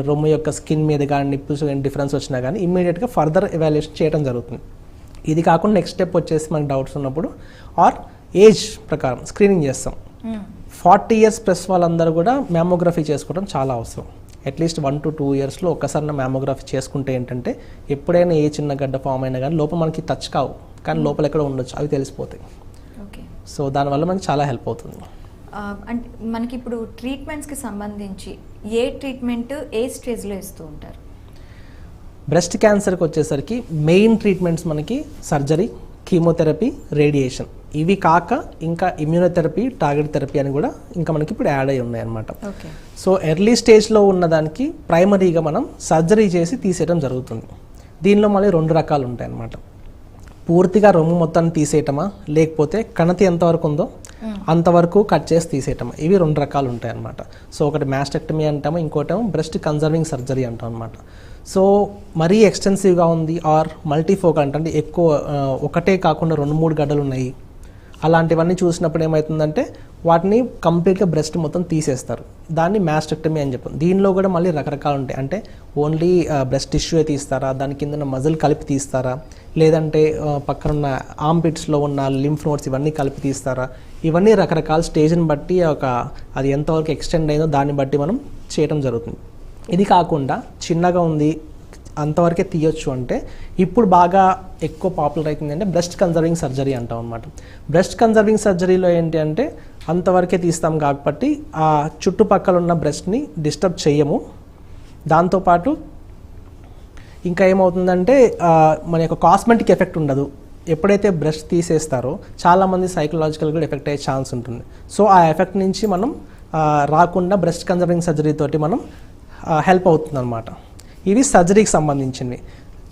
రొమ్ము యొక్క స్కిన్ మీద కానీ నిప్పుల్స్ కానీ డిఫరెన్స్ వచ్చినా కానీ ఇమ్మీడియట్గా ఫర్దర్ ఎవాల్యుయేషన్ చేయడం జరుగుతుంది. ఇది కాకుండా నెక్స్ట్ స్టెప్ వచ్చేసి మనకు డౌట్స్ ఉన్నప్పుడు ఆర్ ఏజ్ ప్రకారం స్క్రీనింగ్ చేస్తాం. 40 ఇయర్స్ ప్లస్ వాళ్ళందరూ కూడా మ్యామోగ్రఫీ చేసుకోవడం చాలా అవసరం. అట్లీస్ట్ 1 to 2 ఇయర్స్లో ఒక్కసారి మ్యామోగ్రఫీ చేసుకుంటే ఏంటంటే ఎప్పుడైనా ఏ చిన్న గడ్డ ఫామ్ అయినా కానీ లోపల మనకి టచ్ కావు, కానీ లోపల ఎక్కడ ఉండొచ్చు, అవి తెలిసిపోతాయి. ఓకే. సో దానివల్ల మనకి చాలా హెల్ప్ అవుతుంది. అంటే మనకి ఇప్పుడు ట్రీట్మెంట్స్కి సంబంధించి ఏ ట్రీట్మెంట్ ఏ స్టేజ్లో ఇస్తూ ఉంటారు? బ్రెస్ట్ క్యాన్సర్కి వచ్చేసరికి మెయిన్ ట్రీట్మెంట్స్ మనకి సర్జరీ, కీమోథెరపీ, రేడియేషన్. ఇవి కాక ఇంకా ఇమ్యూనోథెరపీ, టార్గెట్ థెరపీ అని కూడా ఇంకా మనకి ఇప్పుడు యాడ్ అయ్యి ఉన్నాయన్నమాట. సో ఎర్లీ స్టేజ్లో ఉన్నదానికి ప్రైమరీగా మనం సర్జరీ చేసి తీసేయడం జరుగుతుంది. దీనిలో మళ్ళీ 2 రకాలు ఉంటాయి అన్నమాట. పూర్తిగా రొమ్ము మొత్తాన్ని తీసేయటమా, లేకపోతే కణతి ఎంతవరకు ఉందో అంతవరకు కట్ చేసి తీసేయటమా, ఇవి 2 రకాలు ఉంటాయి అన్నమాట. సో ఒకటి మ్యాస్టెక్టమీ అంటాము, ఇంకోటేమో బ్రెస్ట్ కన్జర్వింగ్ సర్జరీ అంటాం అనమాట. సో మరీ ఎక్స్టెన్సివ్గా ఉంది ఆర్ మల్టీఫోకల్ అంటే ఎక్కువ ఒకటే కాకుండా 2-3 గడ్డలు ఉన్నాయి, అలాంటివన్నీ చూసినప్పుడు ఏమవుతుందంటే వాటిని కంప్లీట్గా బ్రెస్ట్ మొత్తం తీసేస్తారు. దాన్ని మ్యాస్టెక్టమీ అని చెప్పాం. దీనిలో కూడా మళ్ళీ రకరకాలు ఉంటాయి. అంటే ఓన్లీ బ్రెస్ట్ టిష్యూ తీస్తారా, దాని కింద మజిల్ కలిపి తీస్తారా, లేదంటే పక్కనున్న ఆర్మ్పిట్స్లో ఉన్న లింఫ్ నోడ్స్ ఇవన్నీ కలిపి తీస్తారా, ఇవన్నీ రకరకాల స్టేజ్ని బట్టి అది ఎంతవరకు ఎక్స్టెండ్ అయిందో దాన్ని బట్టి మనం చేయడం జరుగుతుంది. ఇది కాకుండా చిన్నగా ఉంది అంతవరకే తీయొచ్చు అంటే ఇప్పుడు బాగా ఎక్కువ పాపులర్ అవుతుంది అంటే బ్రెస్ట్ కన్జర్వింగ్ సర్జరీ అంటాం అనమాట. బ్రెస్ట్ కన్జర్వింగ్ సర్జరీలో ఏంటి అంటే అంతవరకే తీస్తాం కాబట్టి ఆ చుట్టుపక్కల ఉన్న బ్రెస్ట్ని డిస్టర్బ్ చేయము. దాంతోపాటు ఇంకా ఏమవుతుందంటే మన యొక్క కాస్మెటిక్ ఎఫెక్ట్ ఉండదు. ఎప్పుడైతే బ్రెస్ట్ తీసేస్తారో చాలామంది సైకలాజికల్గా ఎఫెక్ట్ అయ్యే ఛాన్స్ ఉంటుంది. సో ఆ ఎఫెక్ట్ నుంచి మనం రాకుండా బ్రెస్ట్ కన్జర్వింగ్ సర్జరీ తోటి మనం హెల్ప్ అవుతుంది అనమాట. ఇవి సర్జరీకి సంబంధించినవి.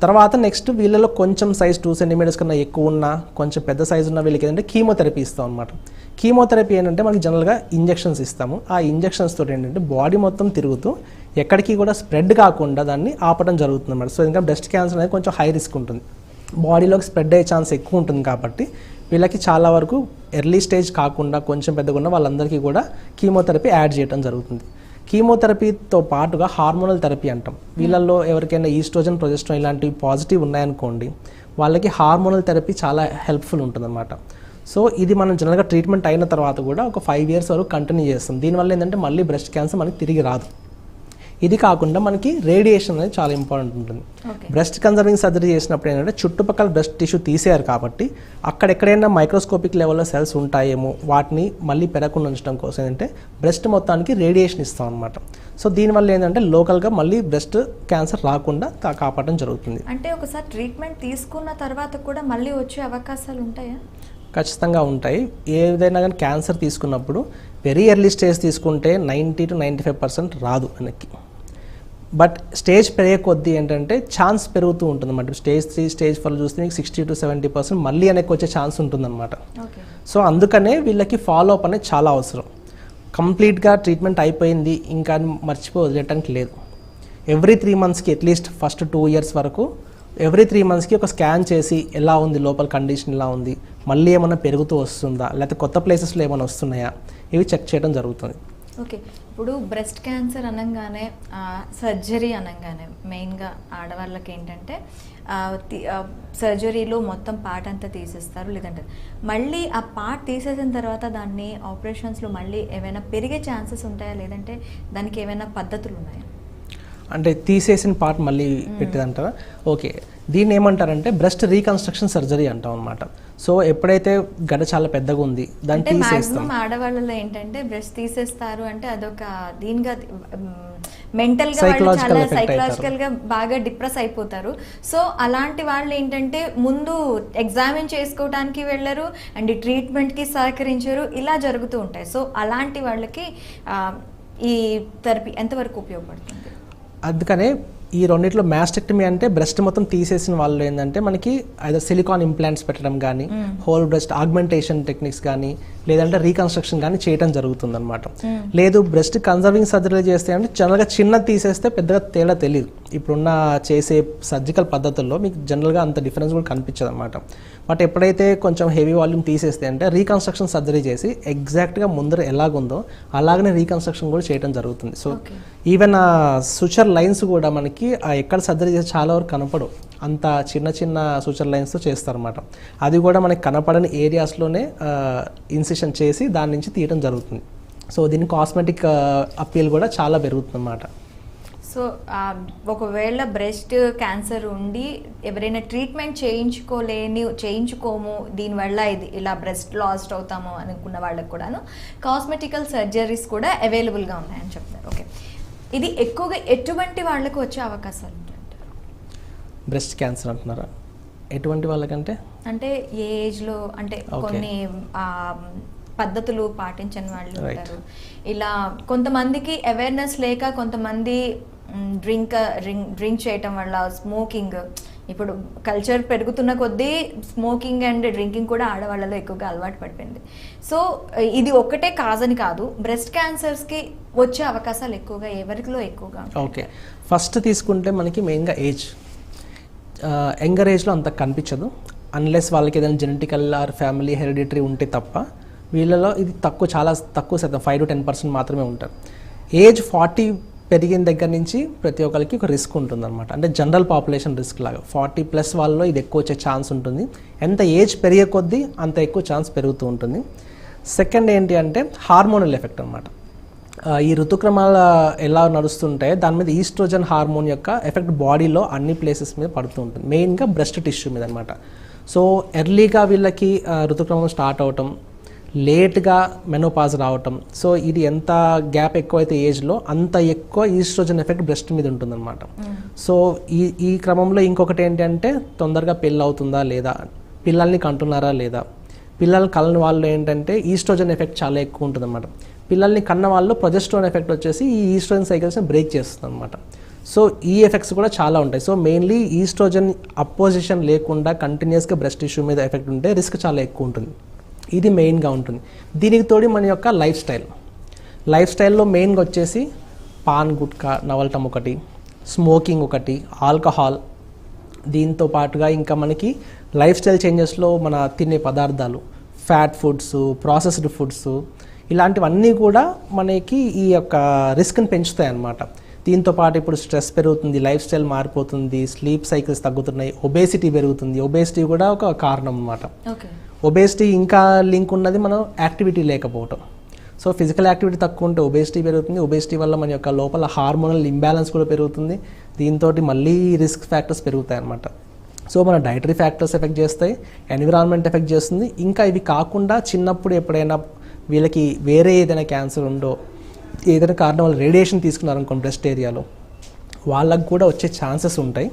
తర్వాత నెక్స్ట్ వీళ్ళలో కొంచెం సైజ్ 2 సెంటీమీటర్స్ కన్నా ఎక్కువ ఉన్న కొంచెం పెద్ద సైజు ఉన్న వీళ్ళకి ఏంటంటే కీమోథెరపీ ఇస్తాం అనమాట. కీమోథెరపీ ఏంటంటే మనకి జనరల్గా ఇంజెక్షన్స్ ఇస్తాము. ఆ ఇంజెక్షన్స్ తోటి ఏంటంటే బాడీ మొత్తం తిరుగుతూ ఎక్కడికి కూడా స్ప్రెడ్ కాకుండా దాన్ని ఆపడం జరుగుతుంది అనమాట. సో ఇంకా బ్రెస్ట్ క్యాన్సర్ అనేది కొంచెం హై రిస్క్ ఉంటుంది, బాడీలోకి స్ప్రెడ్ అయ్యే ఛాన్స్ ఎక్కువ ఉంటుంది. కాబట్టి వీళ్ళకి చాలా వరకు ఎర్లీ స్టేజ్ కాకుండా కొంచెం పెద్దగా ఉన్న వాళ్ళందరికీ కూడా కీమోథెరపీ యాడ్ చేయడం జరుగుతుంది. కీమోథెరపీతో పాటుగా హార్మోనల్ థెరపీ అంటాం. వీళ్ళల్లో ఎవరికైనా ఈస్ట్రోజన్, ప్రొజెస్ట్రాన్ ఇలాంటివి పాజిటివ్ ఉన్నాయనుకోండి, వాళ్ళకి హార్మోనల్ థెరపీ చాలా హెల్ప్ఫుల్ ఉంటుందన్నమాట. సో ఇది మనం జనరల్గా ట్రీట్మెంట్ అయిన తర్వాత కూడా ఒక 5 years వరకు కంటిన్యూ చేస్తాం. దీనివల్ల ఏంటంటే మళ్ళీ బ్రెస్ట్ క్యాన్సర్ మనకి తిరిగి రాదు. ఇది కాకుండా మనకి రేడియేషన్ అనేది చాలా ఇంపార్టెంట్ ఉంటుంది. బ్రెస్ట్ కన్జర్వింగ్ సర్జరీ చేసినప్పుడు ఏంటంటే చుట్టుపక్కల బ్రెస్ట్ టిష్యూ తీసేయారు కాబట్టి అక్కడెక్కడైనా మైక్రోస్కోపిక్ లెవెల్లో సెల్స్ ఉంటాయేమో వాటిని మళ్ళీ పెరగకుండా ఉంచడం కోసం ఏంటంటే బ్రెస్ట్ మొత్తానికి రేడియేషన్ ఇస్తాం అనమాట. సో దీనివల్ల ఏంటంటే లోకల్గా మళ్ళీ బ్రెస్ట్ క్యాన్సర్ రాకుండా కాపాడడం జరుగుతుంది. అంటే ఒకసారి ట్రీట్మెంట్ తీసుకున్న తర్వాత కూడా మళ్ళీ వచ్చే అవకాశాలు ఉంటాయా? ఖచ్చితంగా ఉంటాయి. ఏదైనా కానీ క్యాన్సర్ తీసుకున్నప్పుడు వెరీ ఎర్లీ స్టేజ్ తీసుకుంటే 90 to 95% రాదు వెనక్కి. బట్ స్టేజ్ పెరిగే కొద్దీ ఏంటంటే ఛాన్స్ పెరుగుతూ ఉంటుంది అన్నమాట. స్టేజ్ 3, స్టేజ్ 4 చూస్తే మీకు 60 to 70% మళ్ళీ వెనక్కి వచ్చే ఛాన్స్ ఉంటుందన్నమాట. సో అందుకనే వీళ్ళకి ఫాలో అప్ అనేది చాలా అవసరం. కంప్లీట్గా ట్రీట్మెంట్ అయిపోయింది ఇంకా మర్చిపోయి వదిలేయడానికి లేదు. ఎవ్రీ 3 monthsకి అట్లీస్ట్ ఫస్ట్ 2 years వరకు ఎవ్రీ 3 monthsకి ఒక స్కాన్ చేసి ఎలా ఉంది, లోపల కండిషన్ ఎలా ఉంది, మళ్ళీ ఏమైనా పెరుగుతూ వస్తుందా, లేకపోతే కొత్త ప్లేసెస్లో ఏమైనా వస్తున్నాయా, ఇవి చెక్ చేయడం జరుగుతుంది. ఓకే, ఇప్పుడు బ్రెస్ట్ క్యాన్సర్ అనగానే సర్జరీ అనగానే మెయిన్గా ఆడవాళ్ళకి ఏంటంటే సర్జరీలో మొత్తం పార్ట్ అంతా తీసేస్తారు. లేదంటే మళ్ళీ ఆ పార్ట్ తీసేసిన తర్వాత దాన్ని ఆపరేషన్స్లో మళ్ళీ ఏమైనా పెరిగే ఛాన్సెస్ ఉంటాయా, లేదంటే దానికి ఏమైనా పద్ధతులు ఉన్నాయా? అంటే తీసేసిన పార్ట్ మళ్ళీ పెట్టేదంటారా? ఓకే, దీన్ని ఏమంటారంటే బ్రెస్ట్ రీకన్స్ట్రక్షన్ సర్జరీ అంటాం అనమాట. సో ఎప్పుడైతే గడ్డ చాలా పెద్దగా ఉంది దాన్ని తీసేస్తాం. ఆడవాళ్ళలో ఏంటంటే బ్రెస్ట్ తీసేస్తారు అంటే అదొక దీనిగా మెంటల్గా సైకలాజికల్గా బాగా డిప్రెస్ అయిపోతారు. సో అలాంటి వాళ్ళు ఏంటంటే ముందు ఎగ్జామిన్ చేసుకోవడానికి వెళ్ళరు అండ్ ట్రీట్మెంట్కి సహకరించరు, ఇలా జరుగుతూ ఉంటాయి. సో అలాంటి వాళ్ళకి ఈ థెరపీ ఎంతవరకు ఉపయోగపడుతుంది? అందుకనే ఈ రెండిట్లో మ్యాస్టెక్టమీ అంటే బ్రెస్ట్ మొత్తం తీసేసిన వాళ్ళు ఏంటంటే మనకి ఐదో సిలికాన్ ఇంప్లాంట్స్ పెట్టడం కానీ, హోల్ బ్రెస్ట్ ఆగ్మెంటేషన్ టెక్నిక్స్ కానీ, లేదంటే రీకన్స్ట్రక్షన్ కానీ చేయడం జరుగుతుంది అనమాట. లేదు బ్రెస్ట్ కన్జర్వింగ్ సర్జరీ చేస్తే అంటే జనరల్గా చిన్నది తీసేస్తే పెద్దగా తేడా తెలియదు. ఇప్పుడున్న చేసే సర్జికల్ పద్ధతుల్లో మీకు జనరల్గా అంత డిఫరెన్స్ కూడా కనిపించదు అనమాట. బట్ ఎప్పుడైతే కొంచెం హెవీ వాల్యూమ్ తీసేస్తే అంటే రీకన్స్ట్రక్షన్ సర్జరీ చేసి ఎగ్జాక్ట్గా ముందర ఎలాగుందో అలాగనే రీకన్స్ట్రక్షన్ కూడా చేయడం జరుగుతుంది. సో ఈవెన్ ఆ సుచర్ లైన్స్ కూడా మనకి ఎక్కడ సర్జరీ చేసి చాలా వరకు కనపడవు, అంత చిన్న చిన్న సూచర్ లైన్స్తో చేస్తారన్నమాట. అది కూడా మనకి కనపడని ఏరియాస్లోనే ఇన్సిషన్ చేసి దాని నుంచి తీయడం జరుగుతుంది. సో దీని కాస్మెటిక్ అప్పీల్ కూడా చాలా పెరుగుతుంది అన్నమాట. సో ఒకవేళ బ్రెస్ట్ క్యాన్సర్ ఉండి ఎవరైనా ట్రీట్మెంట్ చేయించుకోము దీనివల్ల ఇది ఇలా బ్రెస్ట్ లాస్ట్ అవుతాము అనుకున్న వాళ్ళకి కూడాను కాస్మెటికల్ సర్జరీస్ కూడా అవైలబుల్గా ఉన్నాయని చెప్తారు. ఓకే, ఇది ఎక్కువగా ఎటువంటి వాళ్ళకు వచ్చే అవకాశాలు ఉంటాయంటారు? బ్రెస్ట్ క్యాన్సర్ అంటున్నారా? ఎటువంటి వాళ్ళకంటే అంటే ఏ ఏజ్లో, అంటే కొన్ని పద్ధతులు పాటించని వాళ్ళు ఉంటారు. ఇలా కొంతమందికి అవేర్నెస్ లేక కొంతమంది డ్రింక్ చేయటం వల్ల, స్మోకింగ్, ఇప్పుడు కల్చర్ పెరుగుతున్న కొద్దీ స్మోకింగ్ అండ్ డ్రింకింగ్ కూడా ఆడవాళ్ళలో ఎక్కువగా అలవాటు పడిపోయింది. సో ఇది ఒక్కటే కాజని కాదు, బ్రెస్ట్ క్యాన్సర్స్కి వచ్చే అవకాశాలు ఎక్కువగా ఎవరిలో ఎక్కువగా? ఓకే, ఫస్ట్ తీసుకుంటే మనకి మెయిన్గా ఏజ్, యంగర్ ఏజ్లో అంత కనిపించదు అన్లెస్ వాళ్ళకి ఏదైనా జెనెటికల్ ఆర్ ఫ్యామిలీ హెరిడిటరీ ఉంటే తప్ప. వీళ్ళలో ఇది చాలా తక్కువ శాతం 5 to 10% మాత్రమే ఉంటారు. ఏజ్ 40 పెరిగిన దగ్గర నుంచి ప్రతి ఒక్కరికి ఒక రిస్క్ ఉంటుంది అనమాట. అంటే జనరల్ పాపులేషన్ రిస్క్ లాగా 40+ వాళ్ళలో ఇది ఎక్కువ వచ్చే ఛాన్స్ ఉంటుంది. ఎంత ఏజ్ పెరిగే కొద్దీ అంత ఎక్కువ ఛాన్స్ పెరుగుతూ ఉంటుంది. సెకండ్ ఏంటి అంటే హార్మోనల్ ఎఫెక్ట్ అనమాట. ఈ ఋతుక్రమాల ఎలా నడుస్తుంటాయో దాని మీద ఈస్ట్రోజన్ హార్మోన్ యొక్క ఎఫెక్ట్ బాడీలో అన్ని ప్లేసెస్ మీద పడుతూ ఉంటుంది, మెయిన్గా బ్రెస్ట్ టిష్యూ మీద అనమాట. సో ఎర్లీగా వీళ్ళకి ఋతుక్రమం స్టార్ట్ అవటం, లేట్గా మెనోపాజ్ రావటం, సో ఇది ఎంత గ్యాప్ ఎక్కువైతే ఏజ్లో అంత ఎక్కువ ఈస్ట్రోజన్ ఎఫెక్ట్ బ్రెస్ట్ మీద ఉంటుందన్నమాట. సో ఈ క్రమంలో ఇంకొకటి ఏంటంటే తొందరగా పెళ్ళి అవుతుందా లేదా, పిల్లల్ని కంటున్నారా లేదా, పిల్లల్ని కలని వాళ్ళు ఏంటంటే ఈస్ట్రోజన్ ఎఫెక్ట్ చాలా ఎక్కువ ఉంటుంది అనమాట. పిల్లల్ని కన్న వాళ్ళు ప్రొజెస్ట్రాన్ ఎఫెక్ట్ వచ్చేసి ఈ ఈస్ట్రోజన్ సైకిల్స్ని బ్రేక్ చేస్తుంది అనమాట. సో ఈ ఎఫెక్ట్స్ కూడా చాలా ఉంటాయి. సో మెయిన్లీ ఈస్ట్రోజన్ అపోజిషన్ లేకుండా కంటిన్యూస్గా బ్రెస్ట్ టిష్యూ మీద ఎఫెక్ట్ ఉంటే రిస్క్ చాలా ఎక్కువ ఉంటుంది. ఇది మెయిన్గా ఉంటుంది. దీనికి తోడి మన యొక్క లైఫ్ స్టైల్లో మెయిన్గా వచ్చేసి పాన్ గుట్కా నవలటం ఒకటి, స్మోకింగ్ ఒకటి, ఆల్కహాల్, దీంతో పాటుగా ఇంకా మనకి లైఫ్ స్టైల్ చేంజెస్లో మన తినే పదార్థాలు, ఫ్యాట్ ఫుడ్స్, ప్రాసెస్డ్ ఫుడ్స్, ఇలాంటివన్నీ కూడా మనకి ఈ యొక్క రిస్క్ని పెంచుతాయి అన్నమాట. దీంతో పాటు ఇప్పుడు స్ట్రెస్ పెరుగుతుంది, లైఫ్ స్టైల్ మారిపోతుంది, స్లీప్ సైకిల్స్ తగ్గుతున్నాయి, ఒబేసిటీ పెరుగుతుంది. ఒబేసిటీ కూడా ఒక కారణం అన్నమాట. ఒబేసిటీ ఇంకా లింక్ ఉన్నది మనం యాక్టివిటీ లేకపోవటం. సో ఫిజికల్ యాక్టివిటీ తక్కువ ఉంటే ఒబేసిటీ పెరుగుతుంది. ఒబేసిటీ వల్ల మన యొక్క లోపల హార్మోనల్ ఇంబ్యాలెన్స్ కూడా పెరుగుతుంది. దీంతో మళ్ళీ రిస్క్ ఫ్యాక్టర్స్ పెరుగుతాయి అన్నమాట. సో మన డైటరీ ఫ్యాక్టర్స్ ఎఫెక్ట్ చేస్తాయి, ఎన్విరాన్మెంట్ ఎఫెక్ట్ చేస్తుంది. ఇంకా ఇవి కాకుండా చిన్నప్పుడు ఎప్పుడైనా వీళ్ళకి వేరే ఏదైనా క్యాన్సర్ ఉందో, ఏదైనా కారణం వాళ్ళు రేడియేషన్ తీసుకున్నారనుకోండి బ్రెస్ట్ ఏరియాలో, వాళ్ళకు కూడా వచ్చే ఛాన్సెస్ ఉంటాయి.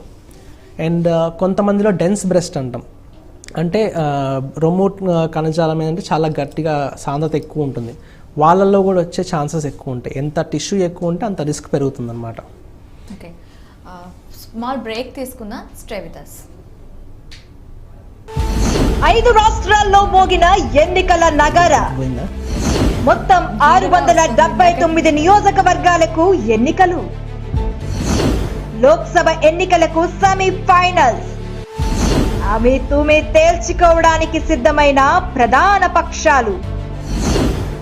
అండ్ కొంతమందిలో డెన్స్ బ్రెస్ట్ అంటాం, అంటే రొమ్ము కణజాలం ఏంటంటే చాలా గట్టిగా సాంద్రత ఎక్కువ ఉంటుంది, వాళ్ళల్లో కూడా వచ్చే ఛాన్సెస్ ఎక్కువ ఉంటాయి. ఎంత టిష్యూ ఎక్కువ ఉంటే అంత రిస్క్ పెరుగుతుంది అన్నమాట. ఓకే, స్మాల్ బ్రేక్ తీసుకుందాం. Stay with us. 5 రాష్ట్రాల్లో మోగిన ఎన్నికల నగార. మొత్తం 679 నియోజకవర్గాలకు ఎన్నికలు. లోక్సభ ఎన్నికలకు సెమీఫైనల్స్. ఆమె తూమే తేల్చుకోవడానికి సిద్ధమైన ప్రధాన పక్షాలు,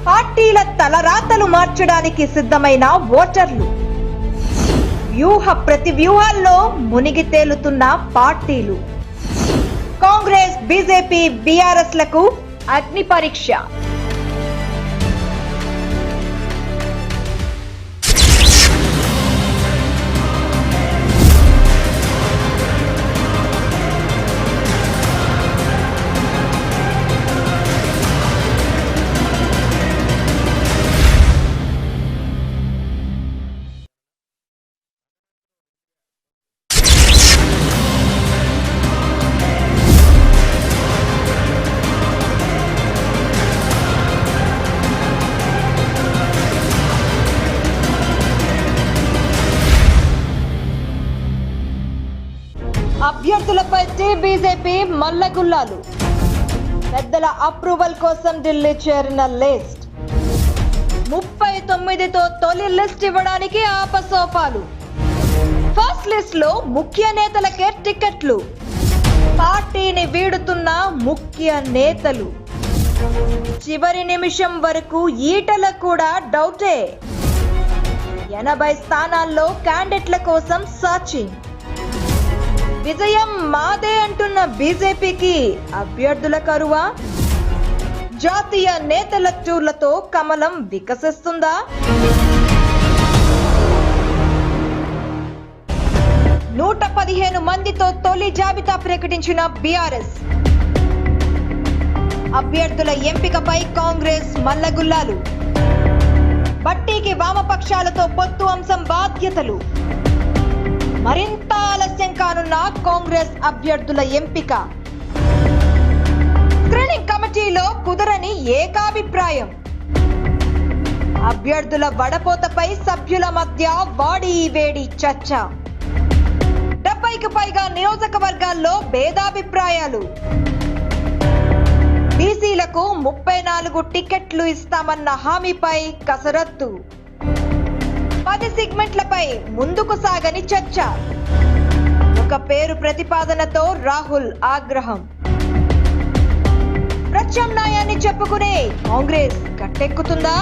పార్టీల తలరాతలు మార్చడానికి సిద్ధమైన ఓటర్లు, వ్యూహ ప్రతి వ్యూహాల్లో మునిగి తేలుతున్న పార్టీలు. కాంగ్రెస్, బీజేపీ, బీఆర్ఎస్ లకు అగ్ని పరీక్ష. అభ్యర్థులపై బీజేపీ మల్లగుల్లాలు. పెద్దల అప్రూవల్ కోసం ఢిల్లీ చేరిన లిస్ట్. 39తో తొలి లిస్ట్ ఇవ్వడానికి ఆపసోపాలు. ఫస్ట్ లిస్ట్ లో ముఖ్య నేతలకే టికెట్లు. పార్టీని వీడుతున్న ముఖ్య నేతలు. చివరి నిమిషం వరకు ఈటల కూడా డౌటే. 80 స్థానాల్లో క్యాండిడేట్ల కోసం సర్చింగ్. విజయం మాదే అంటున్న బీజేపీకి అభ్యర్థుల కరువా? జాతీయ నేతల టూర్లతో కమలం వికసిస్తుందా? 115 మందితో తొలి జాబితా ప్రకటించిన బీఆర్ఎస్. అభ్యర్థుల ఎంపికపై కాంగ్రెస్ మల్లగుల్లాలు. బట్టీకి వామపక్షాలతో పొత్తు అంశం బాధ్యతలు. మరింత ఆలస్యం కానున్న కాంగ్రెస్ అభ్యర్థుల ఎంపిక. స్క్రీనింగ్ కమిటీలో కుదరని ఏకాభిప్రాయం. అభ్యర్థుల వడపోతపై సభ్యుల మధ్య వాడి వేడి చర్చ. 70కి పైగా నియోజకవర్గాల్లో భేదాభిప్రాయాలు. బీసీలకు 34 టికెట్లు ఇస్తామన్న హామీపై కసరత్తు. 10 సెగ్మెంట్లపై ముందుకు సాగని చర్చ. ఒక పేరు ప్రతిపాదనతో రాహుల్ ఆగ్రహం. ప్రత్యామ్నాయాన్ని చెప్పుకునే కాంగ్రెస్ గట్టెక్కుతుందా?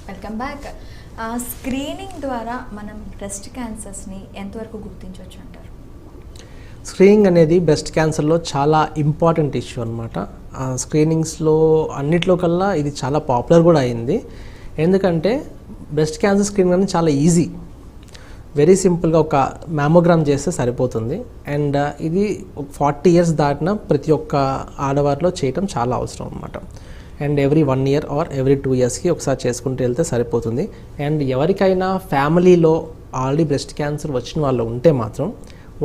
Welcome back. స్క్రీనింగ్ ద్వారా మనం బ్రెస్ట్ క్యాన్సర్స్ని ఎంతవరకు గుర్తించవచ్చు అంటారు? స్క్రీనింగ్ అనేది బ్రెస్ట్ క్యాన్సర్లో చాలా ఇంపార్టెంట్ ఇష్యూ అనమాట. స్క్రీనింగ్స్లో అన్నిట్లో కల్లా ఇది చాలా పాపులర్ కూడా అయింది. ఎందుకంటే బ్రెస్ట్ క్యాన్సర్ స్క్రీనింగ్ అనేది చాలా ఈజీ. వెరీ సింపుల్గా ఒక మ్యామోగ్రామ్ చేస్తే సరిపోతుంది. అండ్ ఇది 40 ఇయర్స్ దాటిన ప్రతి ఒక్క ఆడవారిలో చేయటం చాలా అవసరం అనమాట. And every 1 year or every 2 ఇయర్స్కి ఒకసారి చేసుకుంటూ వెళ్తే సరిపోతుంది. అండ్ ఎవరికైనా ఫ్యామిలీలో ఆల్రెడీ బ్రెస్ట్ క్యాన్సర్ వచ్చిన వాళ్ళు ఉంటే మాత్రం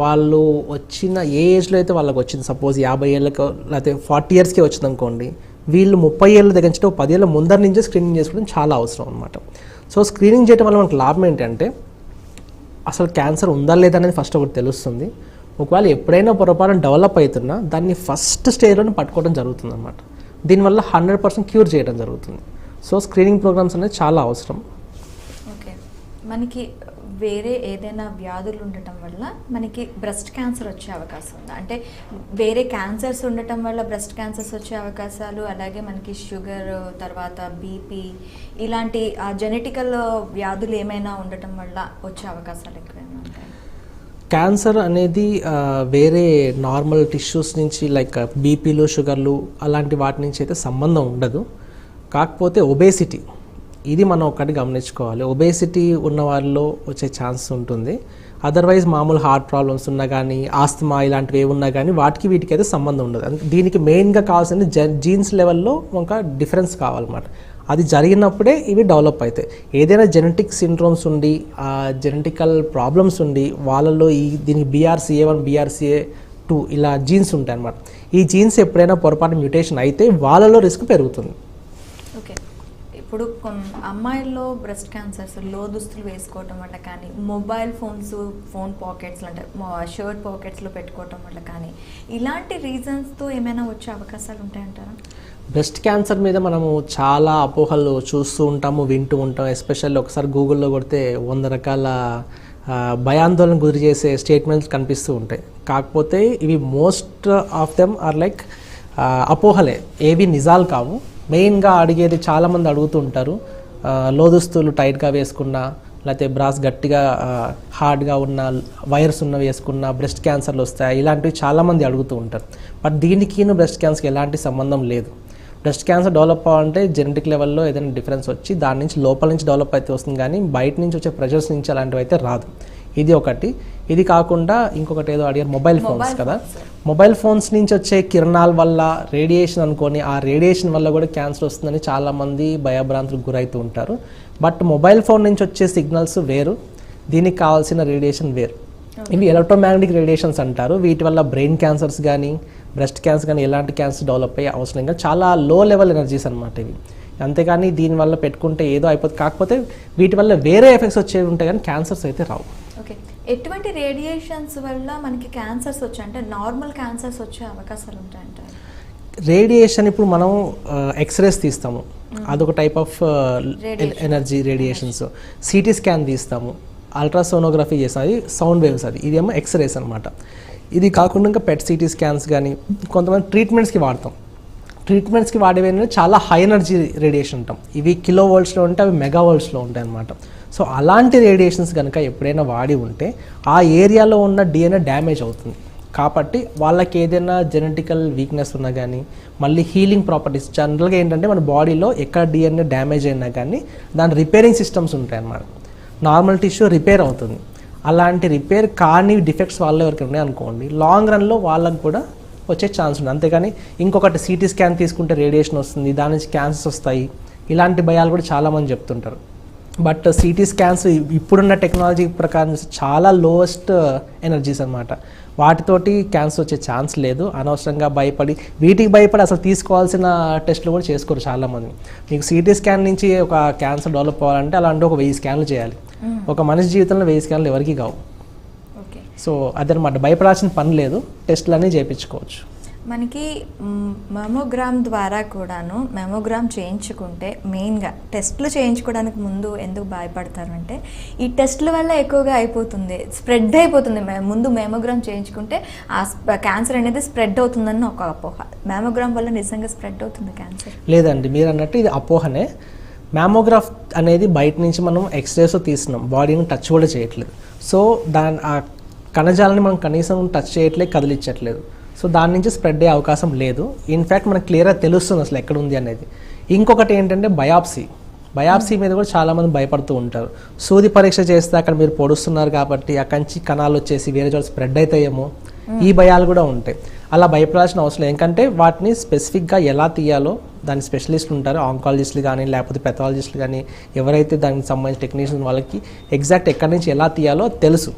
వాళ్ళు వచ్చిన ఏ ఏజ్లో అయితే వాళ్ళకి వచ్చింది, సపోజ్ 50 ఏళ్ళకో లేకపోతే 40 ఇయర్స్కి వచ్చింది అనుకోండి, వీళ్ళు 30 ఏళ్ళ దగ్గర నుంచి 10 ఏళ్ళ ముందర నుంచే స్క్రీనింగ్ చేసుకోవడం చాలా అవసరం అనమాట. సో స్క్రీనింగ్ చేయడం వల్ల మనకు లాభం ఏంటంటే అసలు క్యాన్సర్ ఉందా లేదా అనేది ఫస్ట్ ఒకటి తెలుస్తుంది. ఒకవేళ ఎప్పుడైనా పొరపాటున డెవలప్ అవుతున్నా దాన్ని ఫస్ట్ స్టేజ్లోనే పట్టుకోవడం జరుగుతుంది అనమాట. దీనివల్ల 100% క్యూర్ చేయడం జరుగుతుంది. సో స్క్రీనింగ్ ప్రోగ్రామ్స్ అనేది చాలా అవసరం. ఓకే, మనకి వేరే ఏదైనా వ్యాధులు ఉండటం వల్ల మనకి బ్రెస్ట్ క్యాన్సర్ వచ్చే అవకాశం ఉందా? అంటే వేరే క్యాన్సర్స్ ఉండటం వల్ల బ్రెస్ట్ క్యాన్సర్స్ వచ్చే అవకాశాలు, అలాగే మనకి షుగర్, తర్వాత బీపీ ఇలాంటి జెనెటికల్ వ్యాధులు ఏమైనా ఉండటం వల్ల వచ్చే అవకాశాలు ఎక్కువైనా ఉంటాయి? క్యాన్సర్ అనేది వేరే నార్మల్ టిష్యూస్ నుంచి లైక్ బీపీలు, షుగర్లు అలాంటి వాటి నుంచి అయితే సంబంధం ఉండదు. కాకపోతే ఒబేసిటీ, ఇది మనం ఒకటి గమనించుకోవాలి. ఒబేసిటీ ఉన్న వాళ్ళలో వచ్చే ఛాన్స్ ఉంటుంది. అదర్వైజ్ మామూలు హార్ట్ ప్రాబ్లమ్స్ ఉన్నా కానీ, ఆస్తమా ఇలాంటివి ఏమున్నా కానీ వాటికి వీటికి అయితే సంబంధం ఉండదు. దీనికి మెయిన్గా కావాల్సింది జీన్స్ లెవెల్లో ఒక డిఫరెన్స్ కావాలన్నమాట. అది జరిగినప్పుడే ఇవి డెవలప్ అవుతాయి. ఏదైనా జెనెటిక్ సిండ్రోమ్స్ ఉండి, జెనెటికల్ ప్రాబ్లమ్స్ ఉండి వాళ్ళలో దీనికి BRCA1, BRCA2 ఇలా జీన్స్ ఉంటాయి అన్నమాట. ఈ జీన్స్ ఎప్పుడైనా పొరపాటు మ్యూటేషన్ అయితే వాళ్ళలో రిస్క్ పెరుగుతుంది. ఓకే, ఇప్పుడు అమ్మాయిల్లో బ్రెస్ట్ క్యాన్సర్స్ లో దుస్తులు వేసుకోవటం వల్ల కానీ, మొబైల్ ఫోన్ పాకెట్స్లో అంటే షర్ట్ పాకెట్స్లో పెట్టుకోవటం వల్ల కానీ, ఇలాంటి రీజన్స్తో ఏమైనా వచ్చే అవకాశాలు ఉంటాయంటారా? బ్రెస్ట్ క్యాన్సర్ మీద మనము చాలా అపోహలు చూస్తూ ఉంటాము, వింటూ ఉంటాం. ఎస్పెషల్లీ ఒకసారి గూగుల్లో కొడితే 100 రకాల భయాందోళన గురి చేసే స్టేట్మెంట్స్ కనిపిస్తూ ఉంటాయి. కాకపోతే ఇవి most of them are like అపోహలే, ఏవి నిజాలు కావు. మెయిన్గా అడిగేది చాలామంది అడుగుతూ ఉంటారు, లోదుస్తులు టైట్గా వేసుకున్నా, లేకపోతే బ్రాస్ గట్టిగా హార్డ్గా ఉన్న వైర్స్ ఉన్న వేసుకున్న బ్రెస్ట్ క్యాన్సర్లు వస్తాయి, ఇలాంటివి చాలామంది అడుగుతూ ఉంటారు. బట్ దీనికి బ్రెస్ట్ క్యాన్సర్కి ఎలాంటి సంబంధం లేదు. బ్రెస్ట్ క్యాన్సర్ డెవలప్ అవ్వాలంటే జెనెటిక్ లెవెల్లో ఏదైనా డిఫరెన్స్ వచ్చి దాని నుంచి లోపల నుంచి డెవలప్ అయితే వస్తుంది, కానీ బయట నుంచి వచ్చే ప్రెషర్స్ నుంచి అలాంటివి అయితే రాదు. ఇది ఒకటి. ఇది కాకుండా ఇంకొకటి ఏదో అడిగారు, మొబైల్ ఫోన్స్ కదా. మొబైల్ ఫోన్స్ నుంచి వచ్చే కిరణాల వల్ల రేడియేషన్ అనుకొని, ఆ రేడియేషన్ వల్ల కూడా క్యాన్సర్ వస్తుందని చాలామంది భయభ్రాంతులకు గురవుతూ ఉంటారు. బట్ మొబైల్ ఫోన్ నుంచి వచ్చే సిగ్నల్స్ వేరు, దీనికి కావాల్సిన రేడియేషన్ వేరు. ఇవి ఎలక్ట్రోమాగ్నెటిక్ రేడియేషన్స్ అంటారు. వీటి వల్ల బ్రెయిన్ క్యాన్సర్స్ కానీ, బ్రెస్ట్ క్యాన్సర్ కానీ ఎలాంటి క్యాన్సర్ డెవలప్ అయ్యే అవసరం ఇంకా చాలా లో లెవెల్ ఎనర్జీస్ అనమాట ఇవి. అంతేగాని దీనివల్ల పెట్టుకుంటే ఏదో అయిపోతుంది. కాకపోతే వీటి వల్ల వేరే ఎఫెక్ట్స్ వచ్చేవి ఉంటాయి కానీ క్యాన్సర్స్ అయితే రావు. ఓకే, ఎటువంటి రేడియేషన్స్ వల్ల మనకి క్యాన్సర్స్ వచ్చాయి అంటే నార్మల్ క్యాన్సర్స్ వచ్చే అవకాశాలు ఉంటాయంటారు? రేడియేషన్ ఇప్పుడు మనం ఎక్స్రేస్ తీస్తాము, అదొక type of energy radiations. CT scan తీస్తాము, అల్ట్రాసోనోగ్రఫీ చేస్తాం, అది సౌండ్ వేవ్స్, ఇదేమో ఎక్స్రేస్ అనమాట. ఇది కాకుండా ఇంకా పెట్ సిటీ స్కాన్స్ కానీ కొంతమంది ట్రీట్మెంట్స్కి వాడతాం. ట్రీట్మెంట్స్కి వాడేవి చాలా హై ఎనర్జీ రేడియేషన్ ఉంటాం. ఇవి కిలో వోల్ట్స్లో ఉంటాయి, అవి మెగా వోల్ట్స్లో ఉంటాయి అన్నమాట. సో అలాంటి రేడియేషన్స్ కనుక ఎప్పుడైనా వాడి ఉంటే ఆ ఏరియాలో ఉన్న DNA డ్యామేజ్ అవుతుంది. కాబట్టి వాళ్ళకి ఏదైనా జెనెటికల్ వీక్నెస్ ఉన్నా కానీ, మళ్ళీ హీలింగ్ ప్రాపర్టీస్ జనరల్గా ఏంటంటే మన బాడీలో ఎక్కడ DNA డ్యామేజ్ అయినా కానీ దాని రిపేరింగ్ సిస్టమ్స్ ఉంటాయి అన్నమాట. నార్మల్ టిష్యూ రిపేర్ అవుతుంది. అలాంటి రిపేర్ కాని డిఫెక్ట్స్ వాళ్ళు ఎవరికి ఉన్నాయి అనుకోండి, లాంగ్ రన్లో వాళ్ళకు కూడా వచ్చే ఛాన్స్ ఉంది. అంతేగాని ఇంకొకటి సిటీ స్కాన్ తీసుకుంటే రేడియేషన్ వస్తుంది, దాని నుంచి క్యాన్సర్స్ వస్తాయి, ఇలాంటి భయాలు కూడా చాలామంది చెప్తుంటారు. బట్ సిటీ స్కాన్స్ ఇప్పుడున్న టెక్నాలజీ ప్రకారం చాలా లోయెస్ట్ ఎనర్జీస్ అనమాట. వాటితోటి క్యాన్సర్ వచ్చే ఛాన్స్ లేదు. అనవసరంగా వీటికి భయపడి అసలు తీసుకోవాల్సిన టెస్టులు కూడా చేసుకోరు చాలామంది. మీకు సిటీ స్కాన్ నుంచి ఒక క్యాన్సర్ డెవలప్ అవ్వాలంటే అలాంటి ఒక 1000 స్కాన్లు చేయాలి. ఒక మనిషి జీవితంలో 1000 స్కాన్లు ఎవరికి కావు. సో అదనమాట, భయపడాల్సిన పని లేదు, టెస్టులు అన్నీ చేయించుకోవచ్చు. మనకి మెమోగ్రామ్ ద్వారా కూడాను, మెమోగ్రామ్ చేయించుకుంటే మెయిన్గా టెస్టులు చేయించుకోవడానికి ముందు ఎందుకు భయపడతారు అంటే ఈ టెస్టుల వల్ల ఎక్కువగా అయిపోతుంది, స్ప్రెడ్ అయిపోతుంది. ముందు మెమోగ్రామ్ చేయించుకుంటే ఆ క్యాన్సర్ అనేది స్ప్రెడ్ అవుతుందని ఒక అపోహ. మెమోగ్రామ్ వల్ల నిజంగా స్ప్రెడ్ అవుతుంది క్యాన్సర్? లేదండి, మీరు అన్నట్టు ఇది అపోహనే. మ్యామోగ్రాఫ్ అనేది బయట నుంచి మనం ఎక్స్రేస్ తీస్తున్నాం, బాడీని టచ్ కూడా చేయట్లేదు. సో ఆ కణజాలని మనం కనీసం టచ్ చేయట్లేదు, కదిలించట్లేదు. సో దాని నుంచి స్ప్రెడ్ అయ్యే అవకాశం లేదు. ఇన్ఫ్యాక్ట్ మనకు క్లియర్గా తెలుస్తుంది అసలు ఎక్కడ ఉంది అనేది. ఇంకొకటి ఏంటంటే బయాప్సీ. బయాప్సీ మీద కూడా చాలామంది భయపడుతూ ఉంటారు. సూది పరీక్ష చేస్తే అక్కడ మీరు పొడుస్తున్నారు కాబట్టి అక్కడి నుంచి కణాలు వచ్చేసి వేరే చోట స్ప్రెడ్ అవుతాయేమో, ఈ భయాలు కూడా ఉంటాయి. అలా భయపడాల్సిన అవసరం లేదు. ఎందుకంటే వాటిని స్పెసిఫిక్గా ఎలా తీయాలో దాని స్పెషలిస్టులు ఉంటారు, ఆంకాలజిస్టులు కానీ లేకపోతే పెథాలజిస్టులు కానీ, ఎవరైతే దానికి సంబంధించిన టెక్నీషియన్ వాళ్ళకి ఎగ్జాక్ట్ ఎక్కడి నుంచి ఎలా తీయాలో తెలుసు.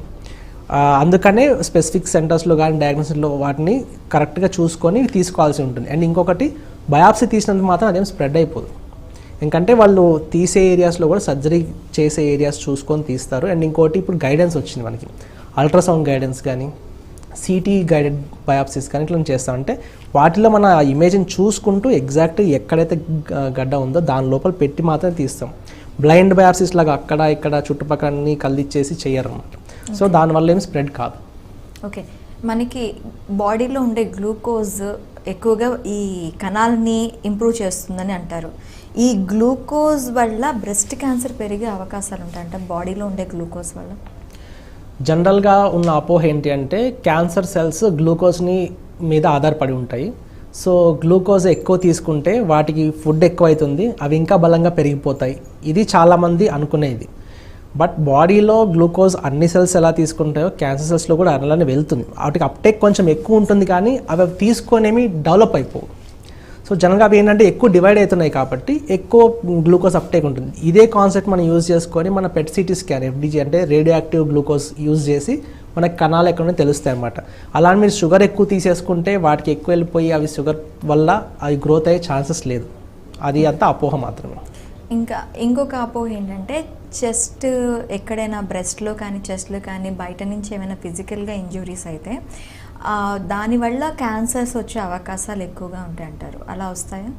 అందుకనే స్పెసిఫిక్ సెంటర్స్లో కానీ డయాగ్నోసిస్లో వాటిని కరెక్ట్గా చూసుకొని తీసుకోవాల్సి ఉంటుంది. అండ్ ఇంకొకటి, బయాప్సీ తీసినందుకు మాత్రం అదేం స్ప్రెడ్ అయిపోదు. ఎందుకంటే వాళ్ళు తీసే ఏరియాస్లో కూడా సర్జరీ చేసే ఏరియాస్ చూసుకొని తీస్తారు. అండ్ ఇంకోటి, ఇప్పుడు గైడెన్స్ వచ్చింది మనకి, అల్ట్రాసౌండ్ గైడెన్స్ కానీ సిటీ గైడెడ్ బయాప్సీస్ కానీ ఇట్లా చేస్తామంటే వాటిలో మన ఇమేజ్ని చూసుకుంటూ ఎగ్జాక్ట్ ఎక్కడైతే గడ్డ ఉందో దాని లోపల పెట్టి మాత్రమే తీస్తాం. బ్లైండ్ బయాప్సీస్ లాగా అక్కడ ఇక్కడ చుట్టుపక్కల అన్ని కళ్ళిచ్చేసి చేయరు అన్నమాట. సో దానివల్ల ఏం స్ప్రెడ్ కాదు. ఓకే, మనకి బాడీలో ఉండే గ్లూకోజ్ ఎక్కువగా ఈ కణాలని ఇంప్రూవ్ చేస్తుందని అంటారు. ఈ గ్లూకోజ్ వల్ల బ్రెస్ట్ క్యాన్సర్ పెరిగే అవకాశాలు ఉంటాయంట బాడీలో ఉండే గ్లూకోజ్ వల్ల? జనరల్గా ఉన్న అపోహ ఏంటి అంటే క్యాన్సర్ సెల్స్ గ్లూకోజ్ని మీద ఆధారపడి ఉంటాయి. సో గ్లూకోజ్ ఎక్కువ తీసుకుంటే వాటికి ఫుడ్ ఎక్కువ అవుతుంది, అవి ఇంకా బలంగా పెరిగిపోతాయి. ఇది చాలామంది అనుకునేది. బట్ బాడీలో గ్లూకోజ్ అన్ని సెల్స్ ఎలా తీసుకుంటాయో క్యాన్సర్ సెల్స్లో కూడా అలానే వెళ్తుంది. వాటికి అప్టేక్ కొంచెం ఎక్కువ ఉంటుంది, కానీ అవి తీసుకొనేమి డెవలప్ అయిపోవు. సో జనరల్గా అవి ఏంటంటే ఎక్కువ డివైడ్ అవుతున్నాయి కాబట్టి ఎక్కువ గ్లూకోజ్ అప్టేక్ ఉంటుంది. ఇదే కాన్సెప్ట్ మనం యూజ్ చేసుకొని మన పెట్ సిటీ స్కాన్, FDG అంటే రేడియో యాక్టివ్ గ్లూకోజ్ యూజ్ చేసి మనకి కణాలు ఎక్కడనే తెలుస్తాయి అన్నమాట. అలా మీరు షుగర్ ఎక్కువ తీసేసుకుంటే వాటికి ఎక్కువ వెళ్ళిపోయి అవి షుగర్ వల్ల అవి గ్రోత్ అయ్యే ఛాన్సెస్ లేదు. అది అంతా అపోహ మాత్రమే. ఇంకా ఇంకొక అపోహ ఏంటంటే చెస్ట్ ఎక్కడైనా బ్రెస్ట్లో కానీ చెస్ట్లో కానీ బయట నుంచి ఏమైనా ఫిజికల్గా ఇంజ్యూరీస్ అయితే దానివల్ల క్యాన్సర్స్ వచ్చే అవకాశాలు ఎక్కువగా ఉంటాయి అంటారు. అలా వస్తాయా?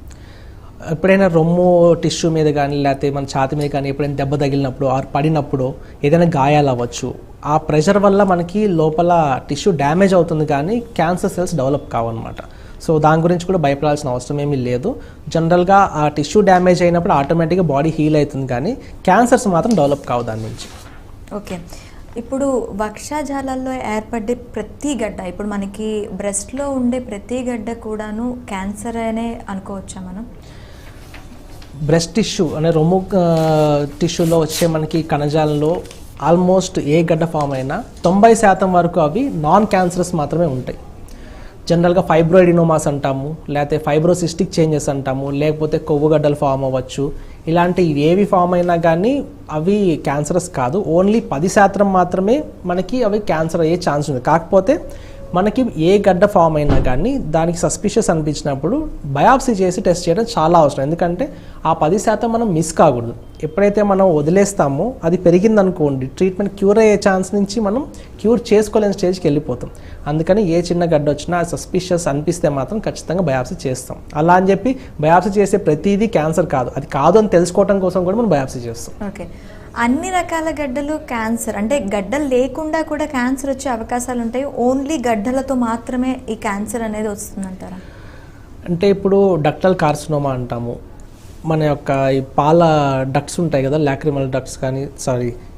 ఎప్పుడైనా రొమ్ము టిష్యూ మీద కానీ లేకపోతే మన ఛాతి మీద కానీ ఎప్పుడైనా దెబ్బ తగిలినప్పుడు ఆర్ పడినప్పుడు ఏదైనా గాయాలు అవ్వచ్చు. ఆ ప్రెషర్ వల్ల మనకి లోపల టిష్యూ డ్యామేజ్ అవుతుంది, కానీ క్యాన్సర్ సెల్స్ డెవలప్ కావన్నమాట. సో దాని గురించి కూడా భయపడాల్సిన అవసరం ఏమీ లేదు. జనరల్గా ఆ టిష్యూ డ్యామేజ్ అయినప్పుడు ఆటోమేటిక్గా బాడీ హీల్ అవుతుంది, కానీ క్యాన్సర్స్ మాత్రం డెవలప్ కావు దాని నుంచి. ఓకే, ఇప్పుడు వక్షాజాలాల్లో ఏర్పడే ప్రతి గడ్డ, ఇప్పుడు మనకి బ్రెస్ట్లో ఉండే ప్రతి గడ్డ కూడాను క్యాన్సర్ అనే అనుకోవచ్చా మనం? బ్రెస్ట్ టిష్యూ అనే రొమ్ము టిష్యూలో వచ్చే మనకి కణజాలంలో ఆల్మోస్ట్ ఏ గడ్డ ఫామ్ అయినా 90% వరకు అవి నాన్ క్యాన్సరస్ మాత్రమే ఉంటాయి. జనరల్గా ఫైబ్రోయిడినోమాస్ అంటాము, లేకపోతే ఫైబ్రోసిస్టిక్ చేంజెస్ అంటాము, లేకపోతే కొవ్వుగడ్డలు ఫామ్ అవ్వచ్చు. ఇలాంటి ఏవి ఫామ్ అయినా కానీ అవి క్యాన్సరస్ కాదు. ఓన్లీ 10% మాత్రమే మనకి అవి క్యాన్సర్ అయ్యే ఛాన్స్ ఉంది. కాకపోతే మనకి ఏ గడ్డ ఫామ్ అయినా కానీ దానికి సస్పిషియస్ అనిపించినప్పుడు బయాప్సీ చేసి టెస్ట్ చేయడం చాలా అవసరం. ఎందుకంటే ఆ 10% మనం మిస్ కాకూడదు. ఎప్పుడైతే మనం వదిలేస్తామో అది పెరిగిందనుకోండి, ట్రీట్మెంట్ క్యూర్ అయ్యే ఛాన్స్ నుంచి మనం క్యూర్ చేసుకోలేని స్టేజ్కి వెళ్ళిపోతాం. అందుకని ఏ చిన్న గడ్డ వచ్చినా సస్పిషియస్ అనిపిస్తే మాత్రం ఖచ్చితంగా బయాప్సీ చేస్తాం. అలా అని చెప్పి బయాప్సీ చేసే ప్రతిదీ క్యాన్సర్ కాదు, అది కాదు అని తెలుసుకోవడం కోసం కూడా మనం బయాప్సీ చేస్తాం. ఓకే, అన్ని రకాల గడ్డలు క్యాన్సర్ అంటే గడ్డలు లేకుండా కూడా క్యాన్సర్ వచ్చే అవకాశాలు ఉంటాయి, ఓన్లీ గడ్డలతో మాత్రమే ఈ క్యాన్సర్ అనేది వస్తుందంటారా? అంటే ఇప్పుడు డక్టల్ కార్సినోమా అంటాము. మన యొక్క ఈ పాల డక్ట్స్ ఉంటాయి కదా, లాక్రిమల్ డక్ట్స్ కానీ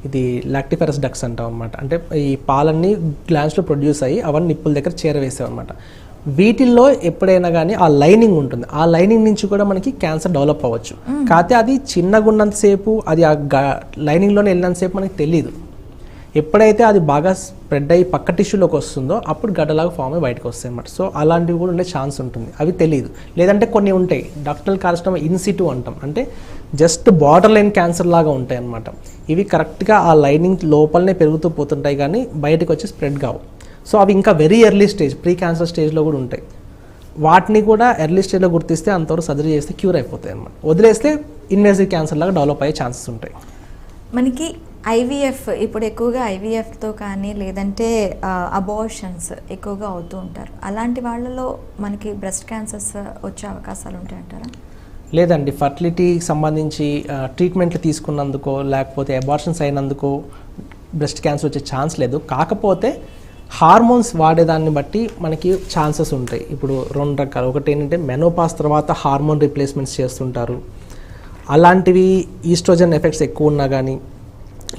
ఇది లాక్టిఫెరస్ డక్ట్స్ అంటాం అనమాట. అంటే ఈ పాలన్నీ గ్లాండ్స్లో ప్రొడ్యూస్ అయ్యి అవన్నీ నిప్పుల దగ్గర చేరవేసాం అనమాట. వీటిల్లో ఎప్పుడైనా కానీ ఆ లైనింగ్ ఉంటుంది, ఆ లైనింగ్ నుంచి కూడా మనకి క్యాన్సర్ డెవలప్ అవ్వచ్చు. కాకపోతే అది చిన్నగా ఉన్నంతసేపు, అది ఆ లైనింగ్లోనే వెళ్ళినంతసేపు మనకి తెలియదు. ఎప్పుడైతే అది బాగా స్ప్రెడ్ అయ్యి పక్క టిష్యూలోకి వస్తుందో అప్పుడు గడ్డలాగా ఫామ్ అయ్యి బయటకు వస్తాయి అన్నమాట. సో అలాంటివి కూడా ఉండే ఛాన్స్ ఉంటుంది, అవి తెలియదు. లేదంటే కొన్ని ఉంటాయి డక్టల్ కార్సినోమా ఇన్సిటు అంటాం, అంటే జస్ట్ బార్డర్ లైన్ క్యాన్సర్ లాగా ఉంటాయి అన్నమాట. ఇవి కరెక్ట్గా ఆ లైనింగ్ లోపలనే పెరుగుతూ పోతుంటాయి, కానీ బయటకు వచ్చి స్ప్రెడ్ కావు. సో అవి ఇంకా very early stage, pre cancer స్టేజ్లో కూడా ఉంటాయి. వాటిని కూడా ఎర్లీ స్టేజ్లో గుర్తిస్తే అంతవరకు సర్జరీ చేస్తే క్యూర్ అయిపోతాయి అన్నమాట. వదిలేస్తే ఇన్వేసివ్ క్యాన్సర్ లాగా డెవలప్ అయ్యే ఛాన్సెస్ ఉంటాయి. మనకి ఐవీఎఫ్ ఇప్పుడు ఎక్కువగా ఐవీఎఫ్తో కానీ లేదంటే అబార్షన్స్ ఎక్కువగా అవుతూ ఉంటారు. అలాంటి వాళ్ళలో మనకి బ్రెస్ట్ క్యాన్సర్స్ వచ్చే అవకాశాలు ఉంటాయంటారా? లేదండి, ఫర్టిలిటీకి సంబంధించి ట్రీట్మెంట్లు తీసుకున్నందుకో లేకపోతే అబార్షన్స్ అయినందుకో బ్రెస్ట్ క్యాన్సర్ వచ్చే ఛాన్స్ లేదు. కాకపోతే హార్మోన్స్ వాడేదాన్ని బట్టి మనకి ఛాన్సెస్ ఉంటాయి. ఇప్పుడు 2 రకాలు. ఒకటి ఏంటంటే మెనోపాస్ తర్వాత హార్మోన్ రీప్లేస్మెంట్స్ చేస్తుంటారు. అలాంటివి ఈస్ట్రోజన్ ఎఫెక్ట్స్ ఎక్కువ ఉన్నా కానీ,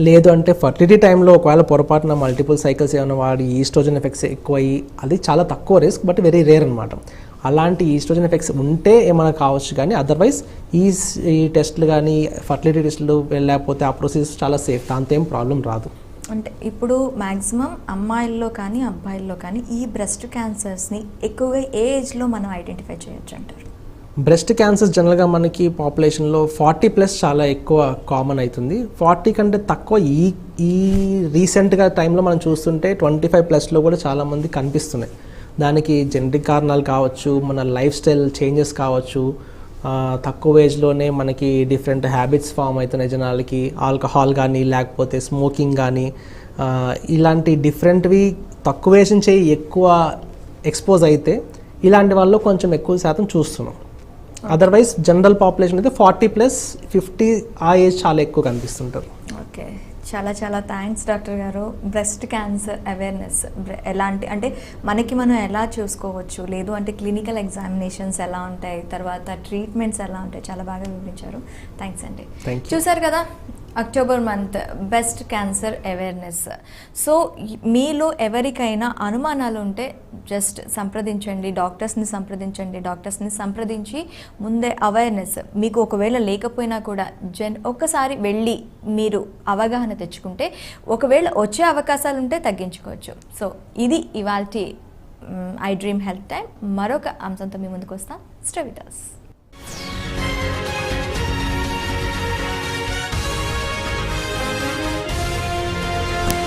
లేదు అంటే ఫర్టిలిటీ టైంలో ఒకవేళ పొరపాటున మల్టిపుల్ సైకిల్స్ ఏమైనా వాడి ఈస్ట్రోజన్ ఎఫెక్ట్స్ ఎక్కువ అయ్యి, అది చాలా తక్కువ రిస్క్ బట్ వెరీ రేర్ అనమాట. అలాంటి ఈస్ట్రోజన్ ఎఫెక్ట్స్ ఉంటే ఏమైనా కావచ్చు, కానీ అదర్వైజ్ ఈ టెస్ట్లు కానీ ఫర్టిలిటీ టెస్టులు లేకపోతే ఆ ప్రొసీజర్స్ చాలా సేఫ్, దాంతో ఏం ప్రాబ్లం రాదు. అంటే ఇప్పుడు మ్యాక్సిమం అమ్మాయిల్లో కానీ అబ్బాయిల్లో కానీ ఈ బ్రెస్ట్ క్యాన్సర్స్ని ఎక్కువగా ఏ ఏజ్లో మనం ఐడెంటిఫై చేయొచ్చు అంటారు? బ్రెస్ట్ క్యాన్సర్స్ జనరల్గా మనకి పాపులేషన్లో 40+ చాలా ఎక్కువ కామన్ అవుతుంది. 40 కంటే తక్కువ ఈ రీసెంట్గా టైంలో మనం చూస్తుంటే 25+లో కూడా చాలామంది కనిపిస్తున్నాయి. దానికి జెనెటిక్ కారణాలు కావచ్చు, మన లైఫ్ స్టైల్ చేంజెస్ కావచ్చు, తక్కువ ఏజ్లోనే మనకి డిఫరెంట్ హ్యాబిట్స్ ఫామ్ అవుతున్నాయి జనాలకి, ఆల్కహాల్ కానీ లేకపోతే స్మోకింగ్ కానీ ఇలాంటి డిఫరెంట్వి తక్కువ ఏజ్ నుంచి ఎక్కువ ఎక్స్పోజ్ అయితే ఇలాంటి వాళ్ళు కొంచెం ఎక్కువ శాతం చూస్తున్నాం. అదర్వైజ్ జనరల్ పాపులేషన్ అయితే 40+, 50 ఆ ఏజ్ చాలా ఎక్కువ కనిపిస్తుంటారు. ఓకే, చాలా చాలా థ్యాంక్స్ డాక్టర్ గారు. బ్రెస్ట్ క్యాన్సర్ అవేర్నెస్ ఎలాంటి అంటే మనకి మనం ఎలా చూసుకోవచ్చు, లేదు అంటే క్లినికల్ ఎగ్జామినేషన్స్ ఎలా ఉంటాయి, తర్వాత ట్రీట్మెంట్స్ ఎలా ఉంటాయి, చాలా బాగా వివరించారు. థ్యాంక్స్ అండి. చూసారు కదా, October month best cancer awareness. So మీలో ఎవరికైనా అనుమానాలు ఉంటే జస్ట్ సంప్రదించండి, డాక్టర్స్ని సంప్రదించి ముందే అవేర్నెస్ మీకు ఒకవేళ లేకపోయినా కూడా ఒక్కసారి వెళ్ళి మీరు అవగాహన తెచ్చుకుంటే ఒకవేళ వచ్చే అవకాశాలు ఉంటే తగ్గించుకోవచ్చు. సో ఇది ఇవాల్టి ఐ డ్రీమ్ హెల్త్ టైం. మరొక అంశంతో మీ ముందుకు వస్తాం. Stay with us.